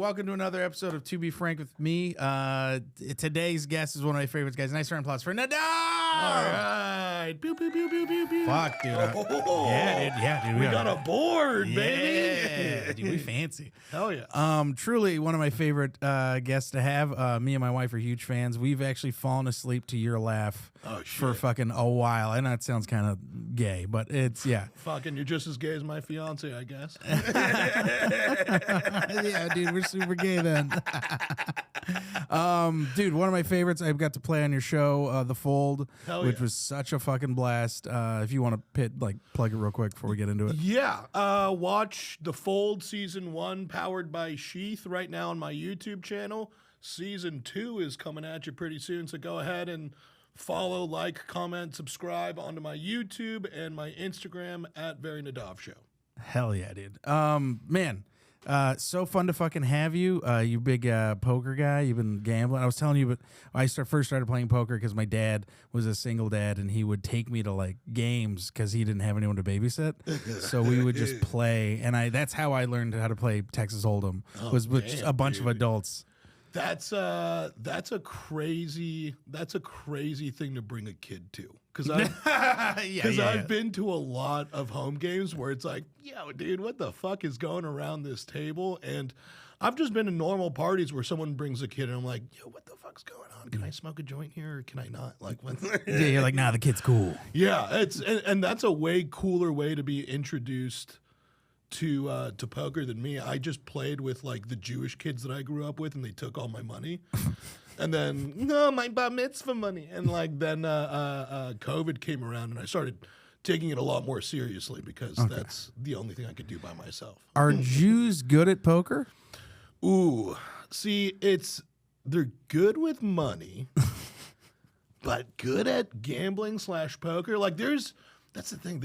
welcome to another episode of To Be Frank with me. Today's guest is one of my favorites, guys. Nice round of applause for Nadav! All right. Pew, pew, pew, pew, pew, pew. Fuck, dude. Yeah, dude. We got a board, baby. Yeah, dude, we fancy. Hell yeah. Truly one of my favorite guests to have. Me and my wife are huge fans. We've actually fallen asleep to your laugh for fucking a while. I know it sounds kind of gay, but it's, yeah. Fucking, you're just as gay as my fiance, I guess. Yeah, dude, we're super gay then. Dude, one of my favorites I've got to play on your show, The Fold, which was such a fucking blast. If you want to plug it real quick before we get into it. Yeah, watch The Fold Season 1 powered by Sheath right now on my YouTube channel. Season 2 is coming at you pretty soon, so go ahead and follow, like, comment, subscribe onto my YouTube and my Instagram at Very Nadav Show. Hell yeah, dude. Man. So fun to fucking have you. You big poker guy. You've been gambling. I was telling you, but I first started playing poker because my dad was a single dad, and he would take me to like games because he didn't have anyone to babysit. So we would just play, and that's how I learned how to play Texas Hold'em. Was with a bunch of adults. That's a crazy thing to bring a kid to. Because I've been to a lot of home games where it's like, yo, dude, what the fuck is going around this table? And I've just been to normal parties where someone brings a kid and I'm like, yo, what the fuck's going on? Can I smoke a joint here or can I not? Like, when yeah, you're like, nah, the kid's cool. Yeah, and that's a way cooler way to be introduced to poker than me. I just played with like the Jewish kids that I grew up with, and they took all my money. And then, no, my bar mitzvah money. And like then COVID came around, and I started taking it a lot more seriously because that's the only thing I could do by myself. Are Jews good at poker? Ooh, see, they're good with money, but good at gambling / poker. Like that's the thing.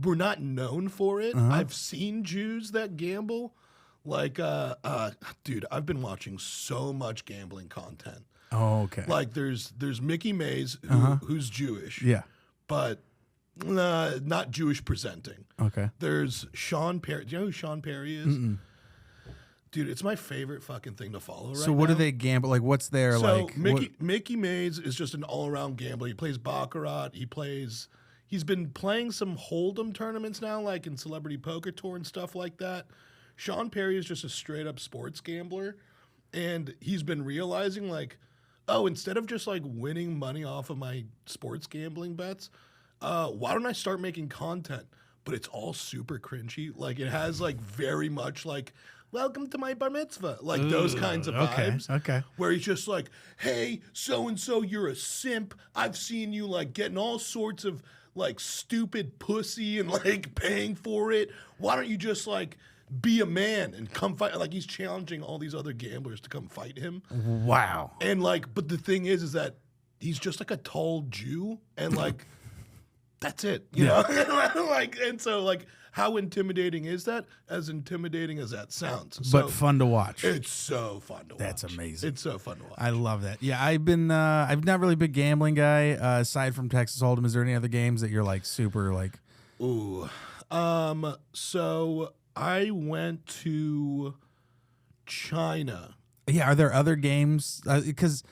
We're not known for it. I've seen Jews that gamble. Like, dude, I've been watching so much gambling content. Oh, okay. Like, there's Mickey Mays, who's Jewish. Yeah. But not Jewish presenting. Okay. There's Sean Perry. Do you know who Sean Perry is? Mm-mm. Dude, it's my favorite fucking thing to follow right now. So what do they gamble? Like, what's their, Mickey Mays is just an all-around gambler. He plays Baccarat. He's been playing some Hold'em tournaments now, like in Celebrity Poker Tour and stuff like that. Sean Perry is just a straight-up sports gambler, and he's been realizing, like, instead of just, like, winning money off of my sports gambling bets, why don't I start making content? But it's all super cringy. Like, it has, like, very much, like, welcome to my bar mitzvah. Like, those kinds of vibes. Okay. Where he's just like, hey, so-and-so, you're a simp. I've seen you, like, getting all sorts of, like, stupid pussy and, like, paying for it. Why don't you just, like, be a man and come fight? Like, he's challenging all these other gamblers to come fight him. Wow. And, like, but the thing is that he's just, like, a tall Jew, and, like, that's it, you know? Like, and so, like, how intimidating is that? As intimidating as that sounds. But fun to watch. It's so fun to watch. That's amazing. It's so fun to watch. I love that. Yeah, I've not really a big gambling guy. Aside from Texas Hold'em, is there any other games that you're like super like? Ooh, so I went to China. Yeah, are there other games? Because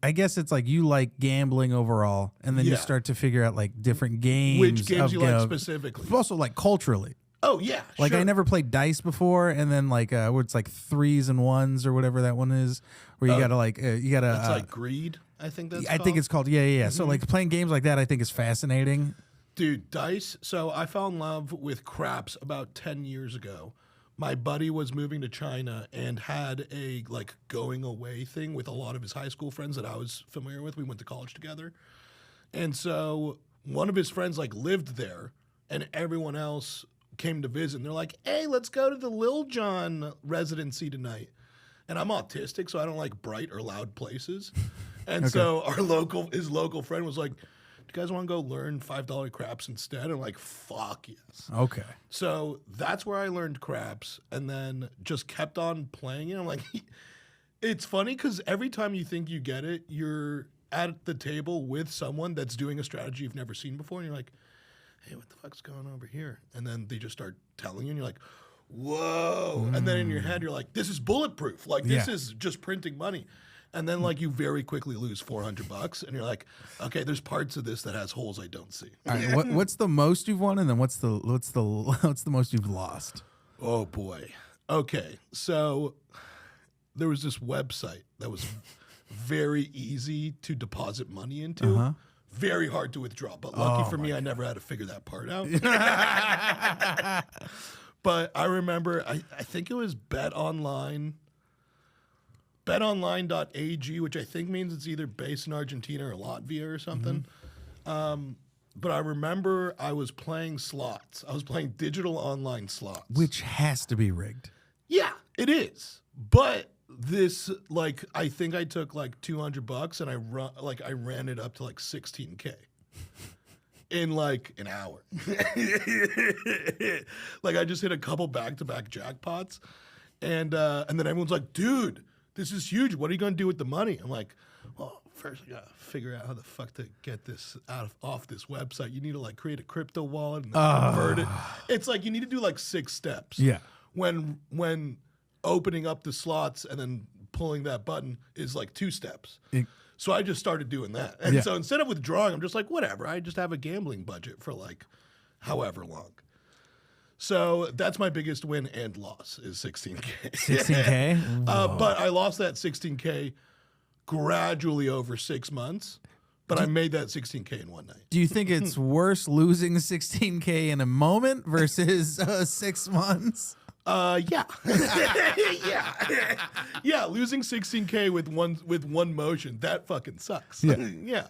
I guess it's like you like gambling overall, and then you start to figure out like different games. Which games you like specifically? Also, like culturally. Oh yeah, like sure. I never played dice before, and then like where it's like 3s and 1s or whatever that one is, where you gotta like It's like greed. I think that's. I think it's called. Yeah. Mm-hmm. So like playing games like that, I think is fascinating. Dude, dice. So I fell in love with craps about 10 years ago. My buddy was moving to China and had a like going away thing with a lot of his high school friends that I was familiar with. We went to college together. And so one of his friends like lived there, and everyone else came to visit. And they're like, hey, let's go to the Lil Jon residency tonight. And I'm autistic, so I don't like bright or loud places. And so his local friend was like, you guys want to go learn $5 craps instead? And I'm like, fuck yes. Okay. So that's where I learned craps, and then just kept on playing it. I'm like, it's funny because every time you think you get it, you're at the table with someone that's doing a strategy you've never seen before, and you're like, hey, what the fuck's going on over here? And then they just start telling you, and you're like, whoa. And then in your head, you're like, this is bulletproof. Like, this is just printing money. And then, like, you very quickly lose $400, and you're like, okay, there's parts of this that has holes I don't see. All right, what's the most you've won, and then what's the most you've lost? Oh boy. Okay, so there was this website that was very easy to deposit money into, very hard to withdraw. But lucky for me, I never had to figure that part out. But I remember, I think it was betonline.ag, which I think means it's either based in Argentina or Latvia or something. But I remember I was playing slots. I was playing digital online slots. Which has to be rigged. Yeah, it is. But this, like, I think I took like $200 and I ran it up to like 16K in like an hour. Like, I just hit a couple back-to-back jackpots, and then everyone's like, dude, this is huge. What are you going to do with the money? I'm like, well, first I got to figure out how the fuck to get this off this website. You need to like create a crypto wallet and convert it. It's like you need to do like 6 steps. Yeah. When opening up the slots and then pulling that button is like 2 steps. So I just started doing that. And so instead of withdrawing, I'm just like, whatever. I just have a gambling budget for like however long. So that's my biggest win and loss is 16K. 16K? But I lost that 16K gradually over 6 months. But I made that 16K in one night. Do you think it's worse losing 16K in a moment versus 6 months? Yeah. Yeah, losing 16K with one motion, that fucking sucks. Yeah.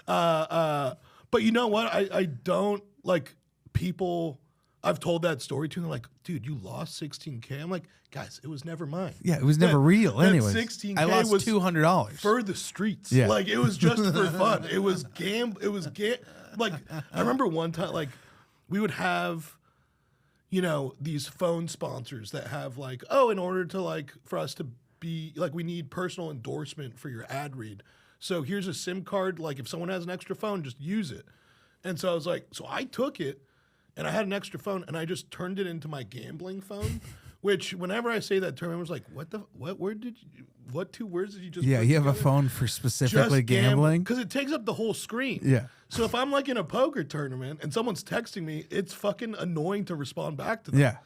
But you know what? I don't like people. I've told that story to them, like, dude, you lost 16K. I'm like, guys, it was never mine. Yeah, it was never real. Anyways, 16K I lost was $200 for the streets. Yeah. Like, it was just for fun. It was like, I remember one time, like, we would have, you know, these phone sponsors that have like, oh, in order to like, for us to be like, we need personal endorsement for your ad read. So here's a SIM card. Like, if someone has an extra phone, just use it. And so I was like, so I took it. And I had an extra phone, and I just turned it into my gambling phone. Which, whenever I say that term, I was like, "What 2 words did you just?" Yeah, put you have a together? phone for specifically gambling because it takes up the whole screen. Yeah. So if I'm like in a poker tournament and someone's texting me, it's fucking annoying to respond back to them. Yeah.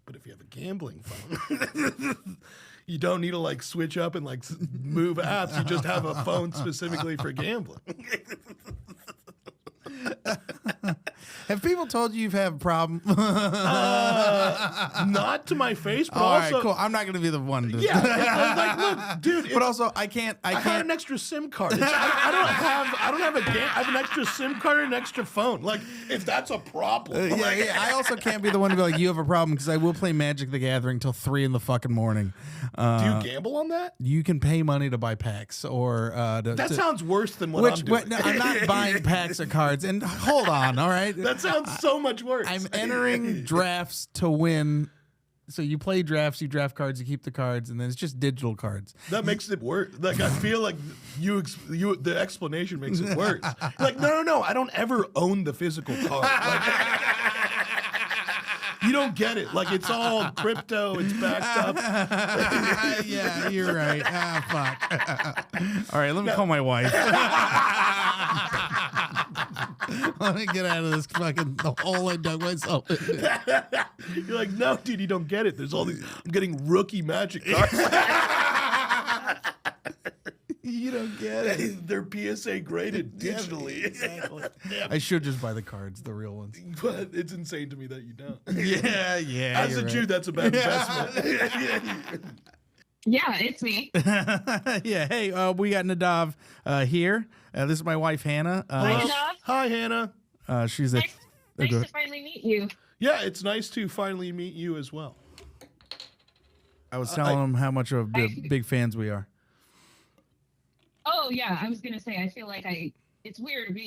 But if you have a gambling phone, you don't need to like switch up and like move apps. You just have a phone specifically for gambling. Have people told you you've had a problem? Not to my face, but All also right, cool. I'm not going to be the one to. yeah. Like, look, dude. But also, I can't. I had an extra SIM card. I don't have a game. I have an extra SIM card and an extra phone. Like, if that's a problem. Yeah. I also can't be the one to be like, you have a problem, because I will play Magic the Gathering till 3 in the fucking morning. Do you gamble on that? You can pay money to buy packs, or That sounds worse than what I'm doing. No, I'm not buying packs of cards. And hold on, all right. That sounds so much worse. I'm entering drafts to win. So you play drafts, you draft cards, you keep the cards, and then it's just digital cards. That makes it worse. Like, I feel like the explanation makes it worse. Like, no, I don't ever own the physical card. Like, you don't get it. Like, it's all crypto. It's backed up. Yeah, you're right. Fuck. All right, let me call my wife. Let me get out of this fucking hole I dug myself in. You're like, no, dude, you don't get it. There's all these. I'm getting rookie Magic cards. You don't get it. They're PSA graded digitally. Exactly. I should just buy the cards, the real ones. But it's insane to me that you don't. Yeah. As a Jew, that's a bad investment. Yeah, it's me. Yeah. Hey, we got Nadav here. This is my wife, Hannah. Hi, Nadav. Hi, Hannah. She's a. Nice to finally meet you. Yeah, it's nice to finally meet you as well. I was telling him how much of big fans we are. Oh yeah, I was gonna say I feel like it's weird.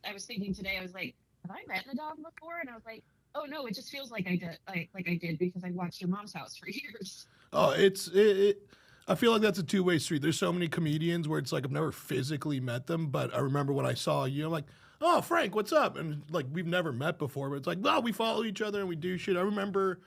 I was thinking today. I was like, have I met Nadav before? And I was like, oh no, it just feels like I did. Like I did because I watched your mom's house for years. Oh, I feel like that's a two-way street. There's so many comedians where it's like I've never physically met them, but I remember when I saw you, I'm like, oh, Frank, what's up? And like we've never met before, but it's like, well, we follow each other and we do shit. I remember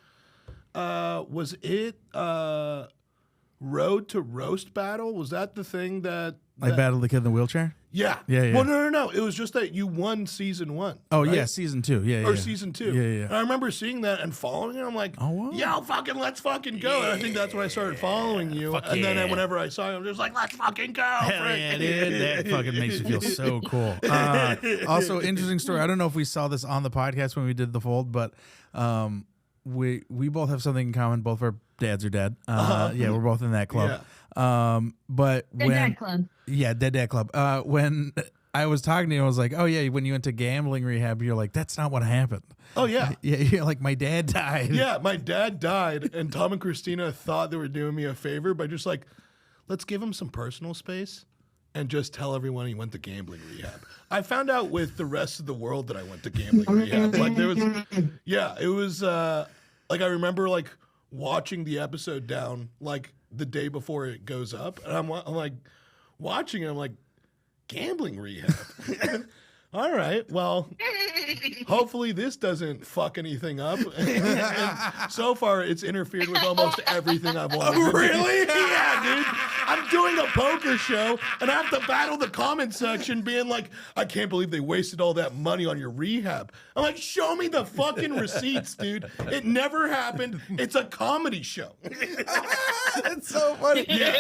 Was it Road to Roast Battle? Was that the thing that Like battle the kid in the wheelchair? Yeah. Yeah. Well, no. It was just that you won season 1. Oh, right? yeah, season 2. Yeah, Or season 2. Yeah. And I remember seeing that and following it. I'm like, Oh, wow. yeah, let's fucking go. And I think that's when I started following you. Fuck And yeah. then whenever I saw you, I'm just like, let's fucking go. Hell Frank. yeah, dude. That fucking makes you feel so cool. Also, interesting story. I don't know if we saw this on the podcast when we did the fold, but we both have something in common. Both our dads are dead. Yeah, we're both in that club. But when Dad Club. Yeah, Dead Dad Club. When I was talking to you, I was like, oh yeah, when you went to gambling rehab, you're like, that's not what happened. Oh, yeah. Yeah, you're like, my dad died. Yeah, my dad died, and Tom and Christina thought they were doing me a favor by just like, let's give him some personal space and just tell everyone he went to gambling rehab. I found out with the rest of the world that I went to gambling rehab. Like there was, yeah, it was like I remember like watching the episode down like the day before it goes up, and I'm like watching it. I'm like, gambling rehab. All right, well, hopefully this doesn't fuck anything up. And so far, it's interfered with almost everything I've wanted. Oh, really? Yeah, dude. I'm doing a poker show, and I have to battle the comment section being like, I can't believe they wasted all that money on your rehab. I'm like, show me the fucking receipts, dude. It never happened. It's a comedy show. That's so funny. Yeah.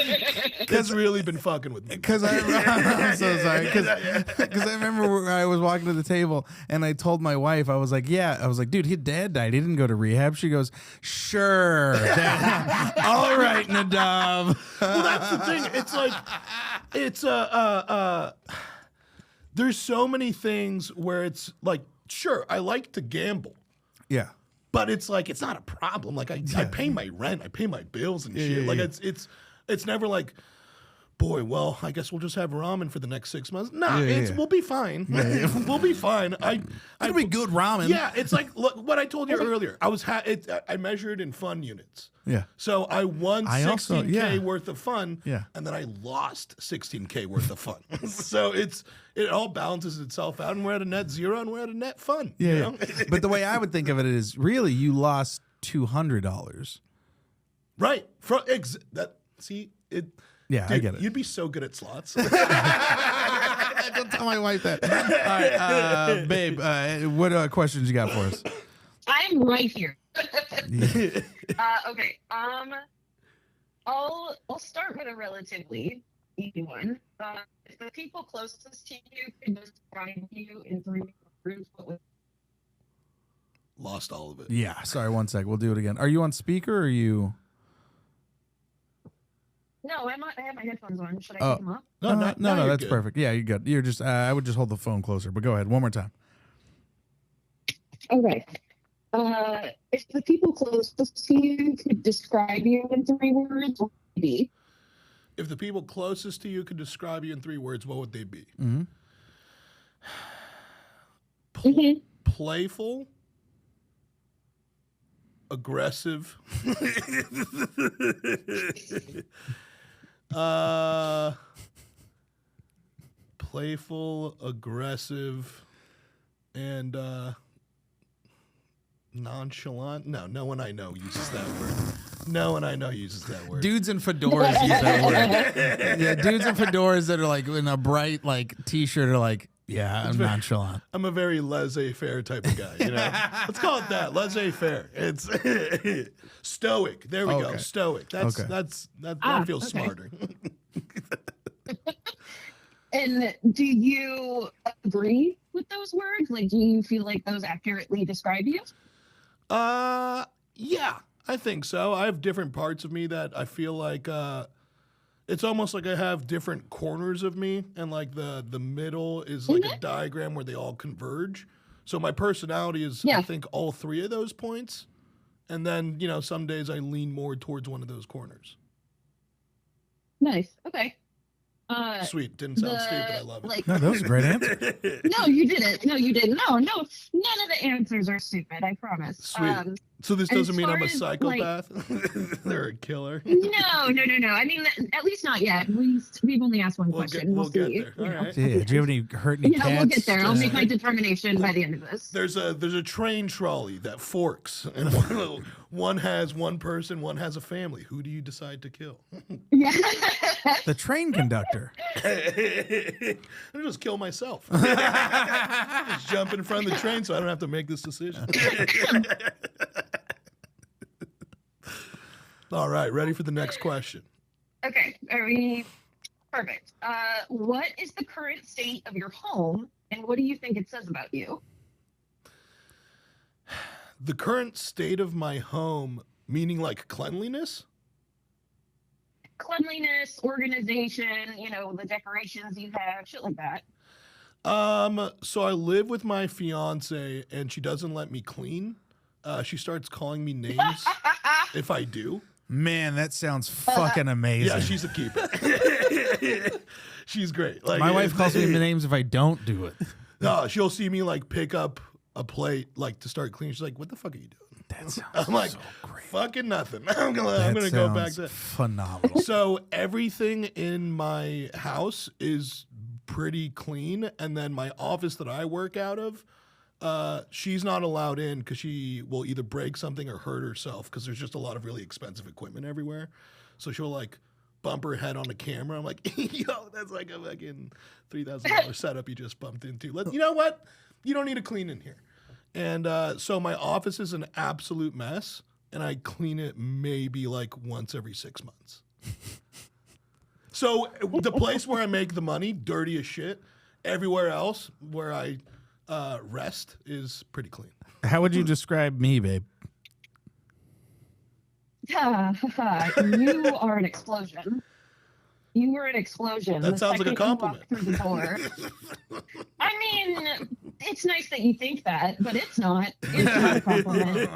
It's really been fucking with me. Because I'm so sorry. Because I remember where I was walking to the table and I told my wife, I was like, dude, his dad died. He didn't go to rehab. She goes, sure. Dad. All right, Nadav. Well, that's the thing. It's like, it's there's so many things where it's like, sure, I like to gamble. Yeah. But it's like, it's not a problem. Like I pay my rent, I pay my bills and shit. Like it's never like, boy, well, I guess we'll just have ramen for the next 6 months. Nah, we'll be fine. We'll be fine. It'll be good ramen. Yeah, it's like, look, what I told you earlier. I measured in fun units. Yeah. So I won I also- 16K yeah. worth of fun, Yeah. and then I lost 16K worth of fun. So it all balances itself out, and we're at a net zero, and we're at a net fun. Yeah. You know? But the way I would think of it is really you lost $200. Right. See it. Yeah, Dude, I get it. You'd be so good at slots. Don't tell my wife that. All right, babe, what questions you got for us? I'm right here. Okay. I'll start with a relatively easy one. If the people closest to you could describe you in 3 words, what would? Lost all of it. Yeah, sorry, 1 sec. We'll do it again. Are you on speaker or are you? No, I have my headphones on. Should I Oh. take them up? No, you're that's good. perfect. Yeah, you're good. You're just, I would just hold the phone closer, but go ahead. One more time. Okay. If the people closest to you could describe you in 3 words, what would they be? If the people closest to you could describe you in 3 words, what would they be? Mm-hmm. Playful, aggressive, playful, aggressive, and nonchalant. No one I know uses that word. No one I know uses that word. Dudes in fedoras use that word. Yeah, dudes in fedoras that are like in a bright like t-shirt are like, yeah, I'm nonchalant. I'm a very laissez-faire type of guy, you know. Let's call it that, laissez-faire. It's stoic. There we go, stoic. That feels smarter. And do you agree with those words? Like, do you feel like those accurately describe you? Yeah, I think so. I have different parts of me that I feel like it's almost like I have different corners of me, and like the middle is like a diagram where they all converge. So my personality is, I think, all 3 of those points. And then, you know, some days I lean more towards one of those corners. Nice. Okay. Sweet. Didn't sound stupid. I love it. Like, No, that was a great answer. no, you didn't. No, you didn't. No, none of the answers are stupid. I promise. Sweet. So this As doesn't mean far I'm a as, psychopath or a killer. No. I mean, at least not yet. We've only asked one question. We'll see. get there. All right. Yeah. Do you have any hurt any Yeah, cats? we'll get there. I'll make my determination by the end of this. There's a train trolley that forks, and one has one person, one has a family. Who do you decide to kill? Yeah. The train conductor. I'll just kill myself. Just jump in front of the train so I don't have to make this decision. All right, ready for the next question. Okay. Are we perfect? What is the current state of your home, and what do you think it says about you? The current state of my home, meaning like cleanliness? Cleanliness, organization, the decorations you have, shit like that. So I live with my fiance, and she doesn't let me clean. She starts calling me names if I do. Man, that sounds fucking amazing. Yeah, she's a keeper. She's great. Like, my wife calls me names if I don't do it. No, she'll see me like pick up a plate like to start cleaning. She's like, "What the fuck are you doing?" That sounds I'm like, so great. "Fucking nothing." I'm gonna go back to phenomenal. So everything in my house is pretty clean, and then my office that I work out of, she's not allowed in because she will either break something or hurt herself because there's just a lot of really expensive equipment everywhere. So she'll like bump her head on a camera. I'm like, yo, that's like a fucking $3,000 setup you just bumped into. You know what? You don't need to clean in here. And so my office is an absolute mess, and I clean it maybe like once every 6 months. So the place where I make the money, dirty as shit. Everywhere else where I rest is pretty clean. How would you describe me, babe? You are an explosion. You were an explosion. That sounds like a compliment. Through the door. I mean, it's nice that you think that, but it's not. It's not a compliment.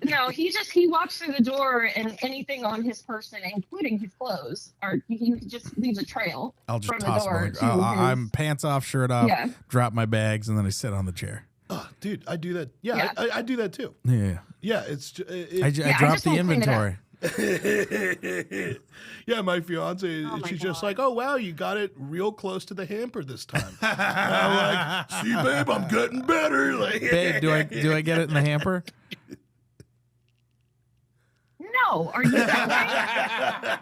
No, he walks through the door, and anything on his person, including his clothes, he just leaves a trail. I'll just from toss the door my. to I'm pants off, shirt off, Yeah. drop my bags, and then I sit on the chair. Oh, dude, I do that. Yeah, Yeah. I do that too. Yeah. Yeah, it's I drop just the won't clean it up. inventory. Yeah, my fiance, Oh my she's just God. like, oh, wow, you got it real close to the hamper this time. And I'm like, see, babe, I'm getting better. Like, Babe, do I get it in the hamper? No, are you that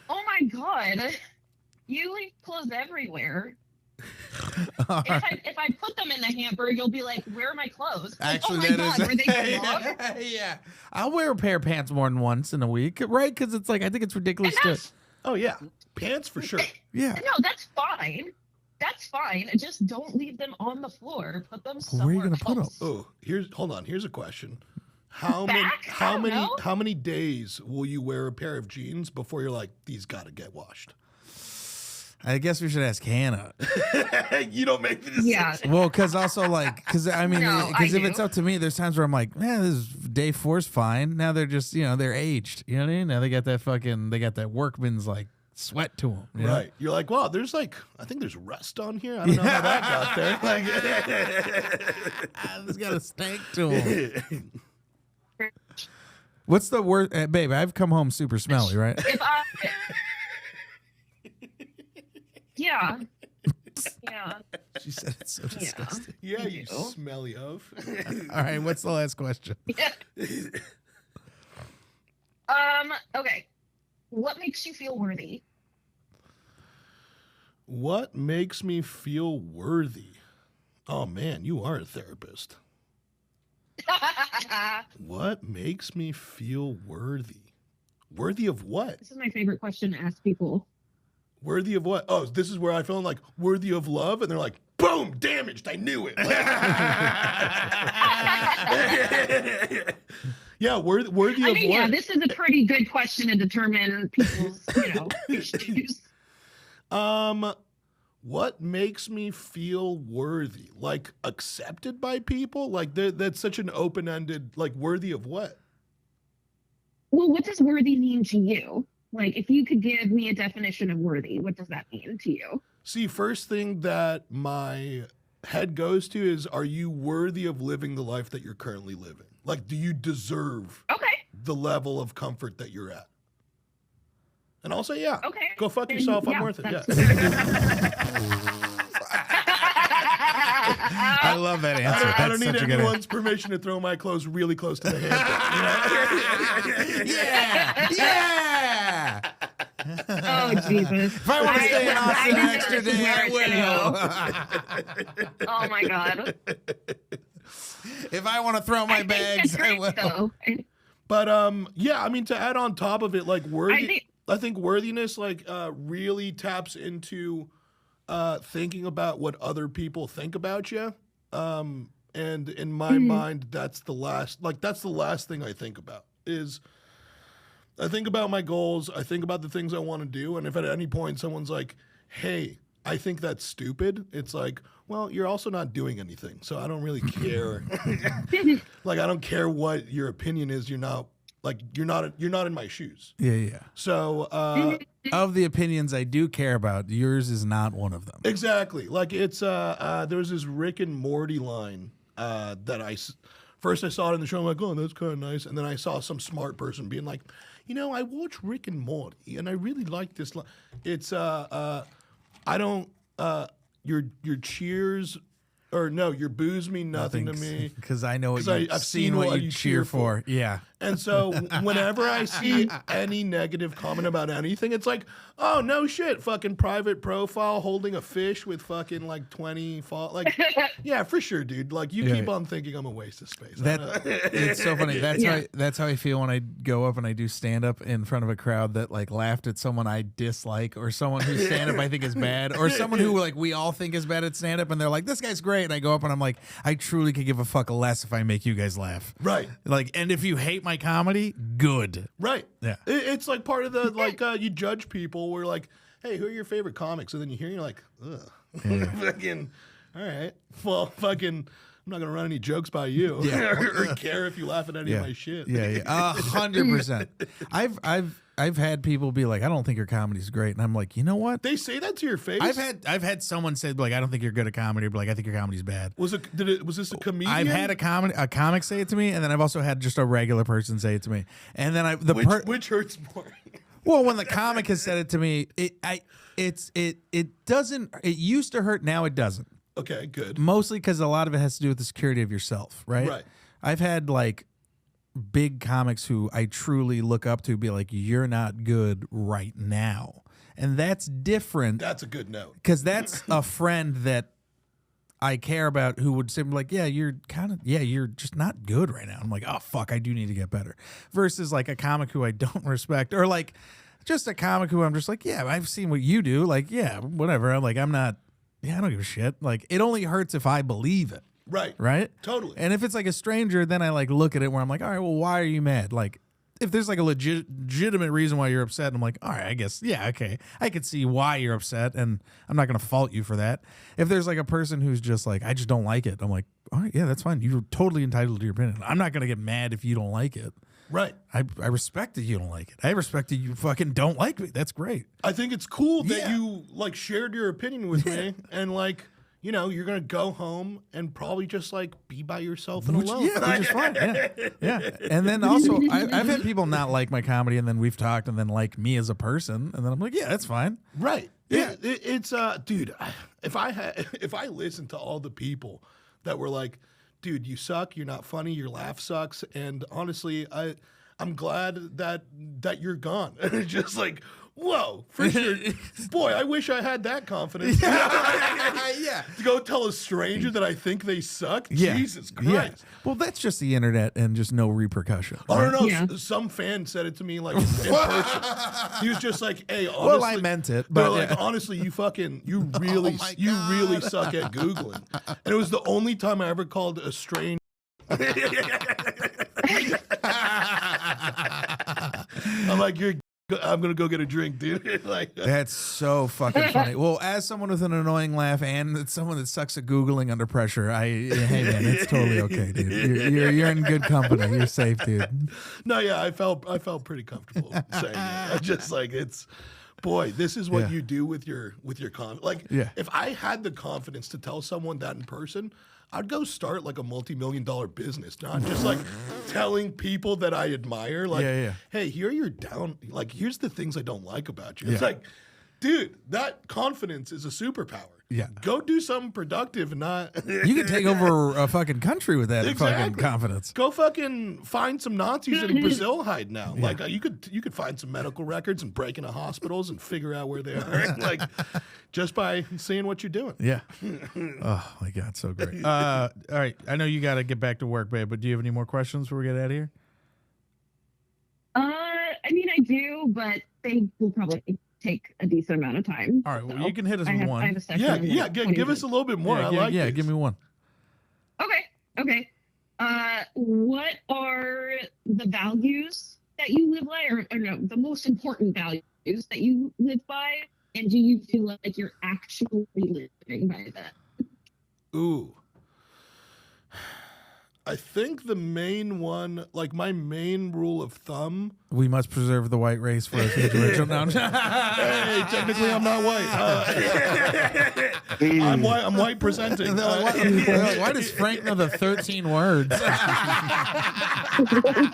Oh my God. You leave clothes everywhere. If I put them in the hamper, you'll be like, "Where are my clothes?" Like, Actually, oh my that God, is were they wrong? yeah. I'll wear a pair of pants more than once in a week, right? Because it's like I think it's ridiculous And to. that's- oh, yeah, pants for sure. Yeah. No, that's fine. That's fine. Just don't leave them on the floor. Put them somewhere Where are you gonna put 'em? else. Oh, hold on. Here's a question. How Back? I don't know. many days will you wear a pair of jeans before you're like, these got to get washed? I guess we should ask Hannah. You don't make the decision. Yeah. Well, because also because I mean, No, because I if do. it's up to me, there's times where I'm like, man, this is day 4's fine. Now they're just they're aged. You know what I mean? Now they got that workman's like sweat to them. Right. You're like, wow, there's like, I think there's rust on here. I don't know how that got there. Like, It's got a stank to them. What's the worst, babe? I've come home super smelly, right? If I. Yeah. Yeah. She said it's so disgusting. yeah, you do. smelly of. All right, what's the last question? Yeah. Okay. What makes you feel worthy? What makes me feel worthy? Oh man, you are a therapist. What makes me feel worthy? Worthy of what? This is my favorite question to ask people. Worthy of what? Oh, this is where I feel like worthy of love, and they're like, boom, damaged. I knew it. Yeah, worthy of what? Yeah, this is a pretty good question to determine people's, issues. What makes me feel worthy? Like accepted by people? Like that's such an open-ended, like worthy of what? Well, what does worthy mean to you? Like, if you could give me a definition of worthy, what does that mean to you? See, first thing that my head goes to is, are you worthy of living the life that you're currently living? Like, do you deserve the level of comfort that you're at? And I'll say, yeah. Okay. Go fuck yourself. I'm worth it. Yeah. I love that answer. I don't need That's such a good anyone's permission to throw my clothes really close to the handle. Yeah. Yeah. Oh, Jesus. If I want to stay in Austin an extra day, I will. Oh, my God. If I want to throw my bags, I will. Though. But yeah, I mean, to add on top of it, like I think worthiness like really taps into thinking about what other people think about you. And in my mind, that's the last thing I think about is I think about my goals. I think about the things I want to do. And if at any point someone's like, hey, I think that's stupid, it's like, well, you're also not doing anything. So I don't really care. Like, I don't care what your opinion is. You're not in my shoes. Yeah. So of the opinions I do care about, yours is not one of them. exactly. Like it's there's this Rick and Morty line that first I saw it in the show. I'm like, oh, that's kind of nice. And then I saw some smart person being like, I watch Rick and Morty and I really like this line. It's I don't your cheers. Or no, your boos mean nothing to me. Because I know I've seen what you cheer for. Yeah. And so whenever I see any negative comment about anything, it's like, oh, no shit, fucking private profile holding a fish with fucking like 20 like, yeah, for sure, dude. Like, you keep on thinking I'm a waste of space. It's so funny. That's how I feel when I go up and I do stand-up in front of a crowd that like laughed at someone I dislike or someone whose stand-up I think is bad or someone who like we all think is bad at stand-up and they're like, this guy's great. And I go up and I'm like, I truly could give a fuck less if I make you guys laugh. Right. Like, and if you hate my comedy, good. Right. Yeah. It's like part of the, like, you judge people where like, hey, who are your favorite comics? And then you hear, you're like, ugh. Yeah. Fucking, all right. Well, fucking, I'm not going to run any jokes by you or care if you laugh at any of my shit. Yeah. 100%. I've had people be like, I don't think your comedy's great. And I'm like, you know what? They say that to your face? I've had someone say like, I don't think you're good at comedy, but like, I think your comedy's bad. Was this a comedian? I've had a comic say it to me, and then I've also had just a regular person say it to me. And then which hurts more? Well, when the comic has said it to me, it used to hurt, now it doesn't. Okay, good. Mostly because a lot of it has to do with the security of yourself, right? Right. I've had like big comics who I truly look up to be like, you're not good right now. And that's different. That's a good note. Because that's a friend that I care about who would say like, you're just not good right now. I'm like, oh, fuck, I do need to get better. Versus like a comic who I don't respect or like just a comic who I'm just like, yeah, I've seen what you do. Like, yeah, whatever. I'm like, I don't give a shit. Like, it only hurts if I believe it. Right? Totally. And if it's like a stranger, then I like look at it where I'm like, all right, well, why are you mad? Like, if there's like a legitimate reason why you're upset, I'm like, all right, I guess, yeah, okay. I could see why you're upset, and I'm not going to fault you for that. If there's like a person who's just like, I just don't like it, I'm like, all right, yeah, that's fine. You're totally entitled to your opinion. I'm not going to get mad if you don't like it. Right. I respect that you don't like it. I respect that you fucking don't like me. That's great. I think it's cool that you like shared your opinion with me and like, you're going to go home and probably just like be by yourself and alone. Yeah, which is fine. Yeah. And then also, I've had people not like my comedy and then we've talked and then like me as a person. And then I'm like, yeah, that's fine. Right. Yeah. It's dude, if I listened to all the people that were like, dude, you suck, you're not funny, your laugh sucks. And honestly, I'm glad that you're gone. Just like, whoa, for sure. Boy, I wish I had that confidence. Yeah. To go tell a stranger that I think they suck? Yeah. Jesus Christ. Yeah. Well, that's just the internet and just no repercussion. I don't know. Yeah. Some fan said it to me like in person. He was just like, hey, honestly. Well, I meant it. But like, honestly, you really suck at Googling. And it was the only time I ever called a stranger. I'm like, I'm gonna go get a drink, dude. Like, that's so fucking funny. Well, as someone with an annoying laugh and someone that sucks at Googling under pressure, hey man, it's totally okay, dude. You're in good company. You're safe, dude. No, yeah, I felt pretty comfortable saying that. I just like it's. Boy, this is what Yeah. you do with your like. Yeah. If I had the confidence to tell someone that in person, I'd go start like a multi-million-dollar business, not just like telling people that I admire. Like, Yeah. hey, here are your down. Like, here's the things I don't like about you. It's Yeah. like, dude, that confidence is a superpower. Yeah. Go do something productive and not. You can take over a fucking country with that fucking Exactly. confidence. Go fucking find some Nazis in Brazil hiding out. Like you could find some medical records and break into hospitals and figure out where they are. Like just by seeing what you're doing. Yeah. Oh my God, so great. All right, I know you got to get back to work, babe. But do you have any more questions before we get out of here? I mean, I do, but they will probably take a decent amount of time. All right, well, So you can hit us I with have, one. I have a section Yeah, in, yeah. like, Give 20 us a little bit more. I yeah, like this. give me one. Okay. What are the values that you live by, or no, the most important values that you live by, and do you feel like you're actually living by that? Ooh. I think the main one, like my main rule of thumb. We must preserve the white race for a future. No, Hey, technically I'm not white. I'm white. I'm white presenting. why does Frank know the 13 words?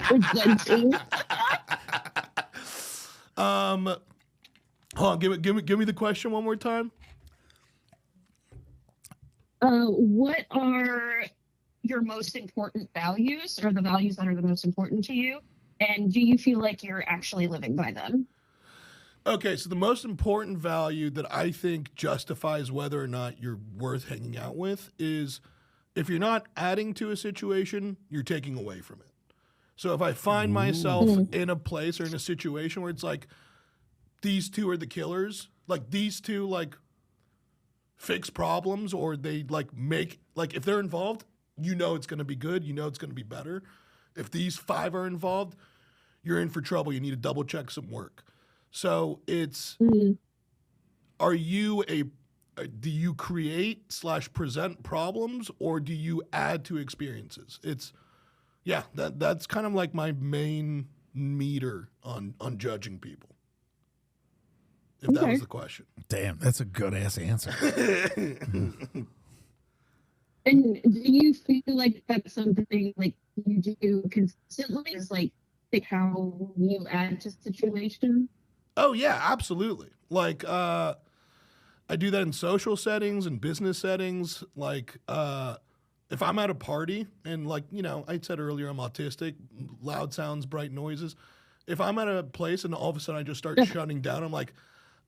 Presenting. Hold on. Give me the question one more time. What are your most important values, or the values that are the most important to you? And do you feel like you're actually living by them? Okay, so the most important value that I think justifies whether or not you're worth hanging out with is if you're not adding to a situation, you're taking away from it. So if I find myself in a place or in a situation where it's like, these two are the killers, like these two like fix problems, or they like make, like if they're involved, you know it's going to be good, you know it's going to be better. If these five are involved, you're in for trouble. You need to double check some work. So it's, do you create / present problems, or do you add to experiences? It's, yeah, that's kind of like my main meter on judging people. If that was the question. Damn, that's a good ass answer. And do you feel like that's something like you do consistently, is like how you add to situations? Oh yeah, absolutely. Like I do that in social settings and business settings. Like if I'm at a party and like, you know, I said earlier I'm autistic, loud sounds, bright noises. If I'm at a place and all of a sudden I just start shutting down, I'm like,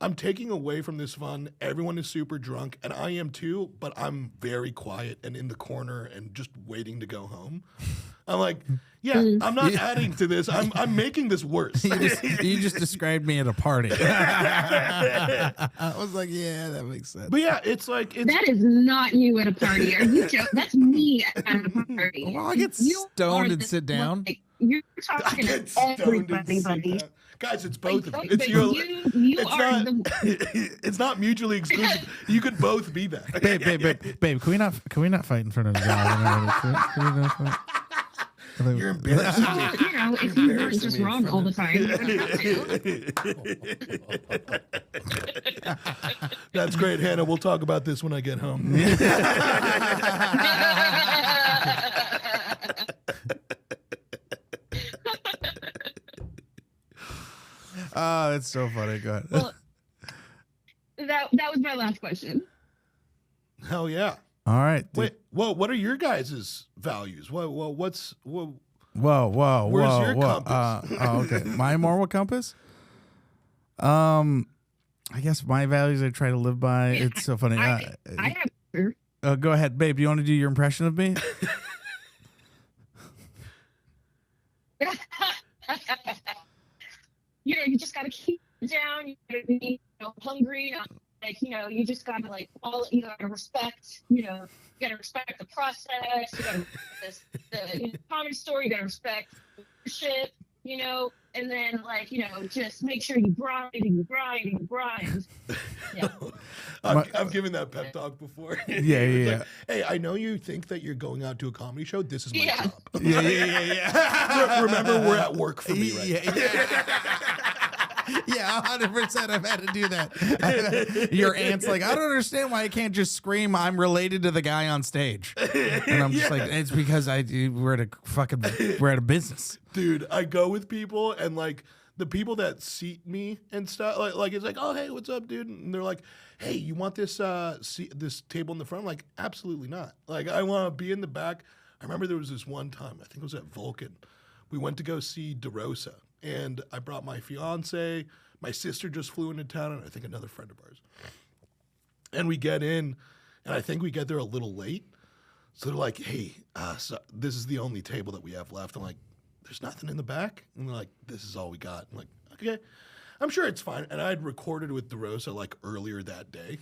I'm taking away from this fun. Everyone is super drunk, and I am too, but I'm very quiet and in the corner and just waiting to go home. I'm like, yeah, I'm not adding to this. I'm making this worse. You just described me at a party. I was like, yeah, that makes sense. But yeah, it's like That is not you at a party. Are you joking? That's me at a party. Well, I get You stoned are and the- sit down. like, you're I talking get to stoned and everybody, sit buddy. down. Guys, it's both of you. But It's your. you It's are not. the It's not mutually exclusive. You could both be that. Babe, can we not fight in front of the guy? Can we not fight? You're embarrassing me. you know, if you weren't just wrong all the time, you wouldn't have to. That's great, Hannah. We'll talk about this when I get home. Oh, that's so funny. Go ahead. Well, that was my last question. Hell yeah. All right. Wait. Whoa. What are your guys' values? Whoa. Whoa. Where's your whoa. compass? Okay. My moral compass? I guess my values I try to live by. It's so funny. I have. Go ahead, babe. Do you want to do your impression of me? You know, you just gotta keep it down. You gotta be, hungry. Not, like, you just gotta you gotta respect. You gotta respect the process. You gotta respect the comedy store. You gotta respect shit. And then just make sure you grind and you grind and you grind. Yeah. I've given that pep talk before. Yeah. Like, hey, I know you think that you're going out to a comedy show. This is my job. Yeah. Remember, we're at work for me right now. Yeah, 100%. I've had to do that. Your aunt's like, I don't understand why I can't just scream I'm related to the guy on stage. And I'm just like, it's because we're at a business. Dude, I go with people and like the people that seat me and stuff, like it's like, oh hey, what's up, dude? And they're like, hey, you want this this table in the front? I'm like, absolutely not. Like I want to be in the back. I remember there was this one time, I think it was at Vulcan. We went to go see DeRosa, and I brought my fiance. My sister just flew into town, and I think another friend of ours. And we get in, and I think we get there a little late. So they're like, hey, so this is the only table that we have left. I'm like, there's nothing in the back? And they're like, this is all we got. I'm like, okay. I'm sure it's fine. And I had recorded with DeRosa like earlier that day.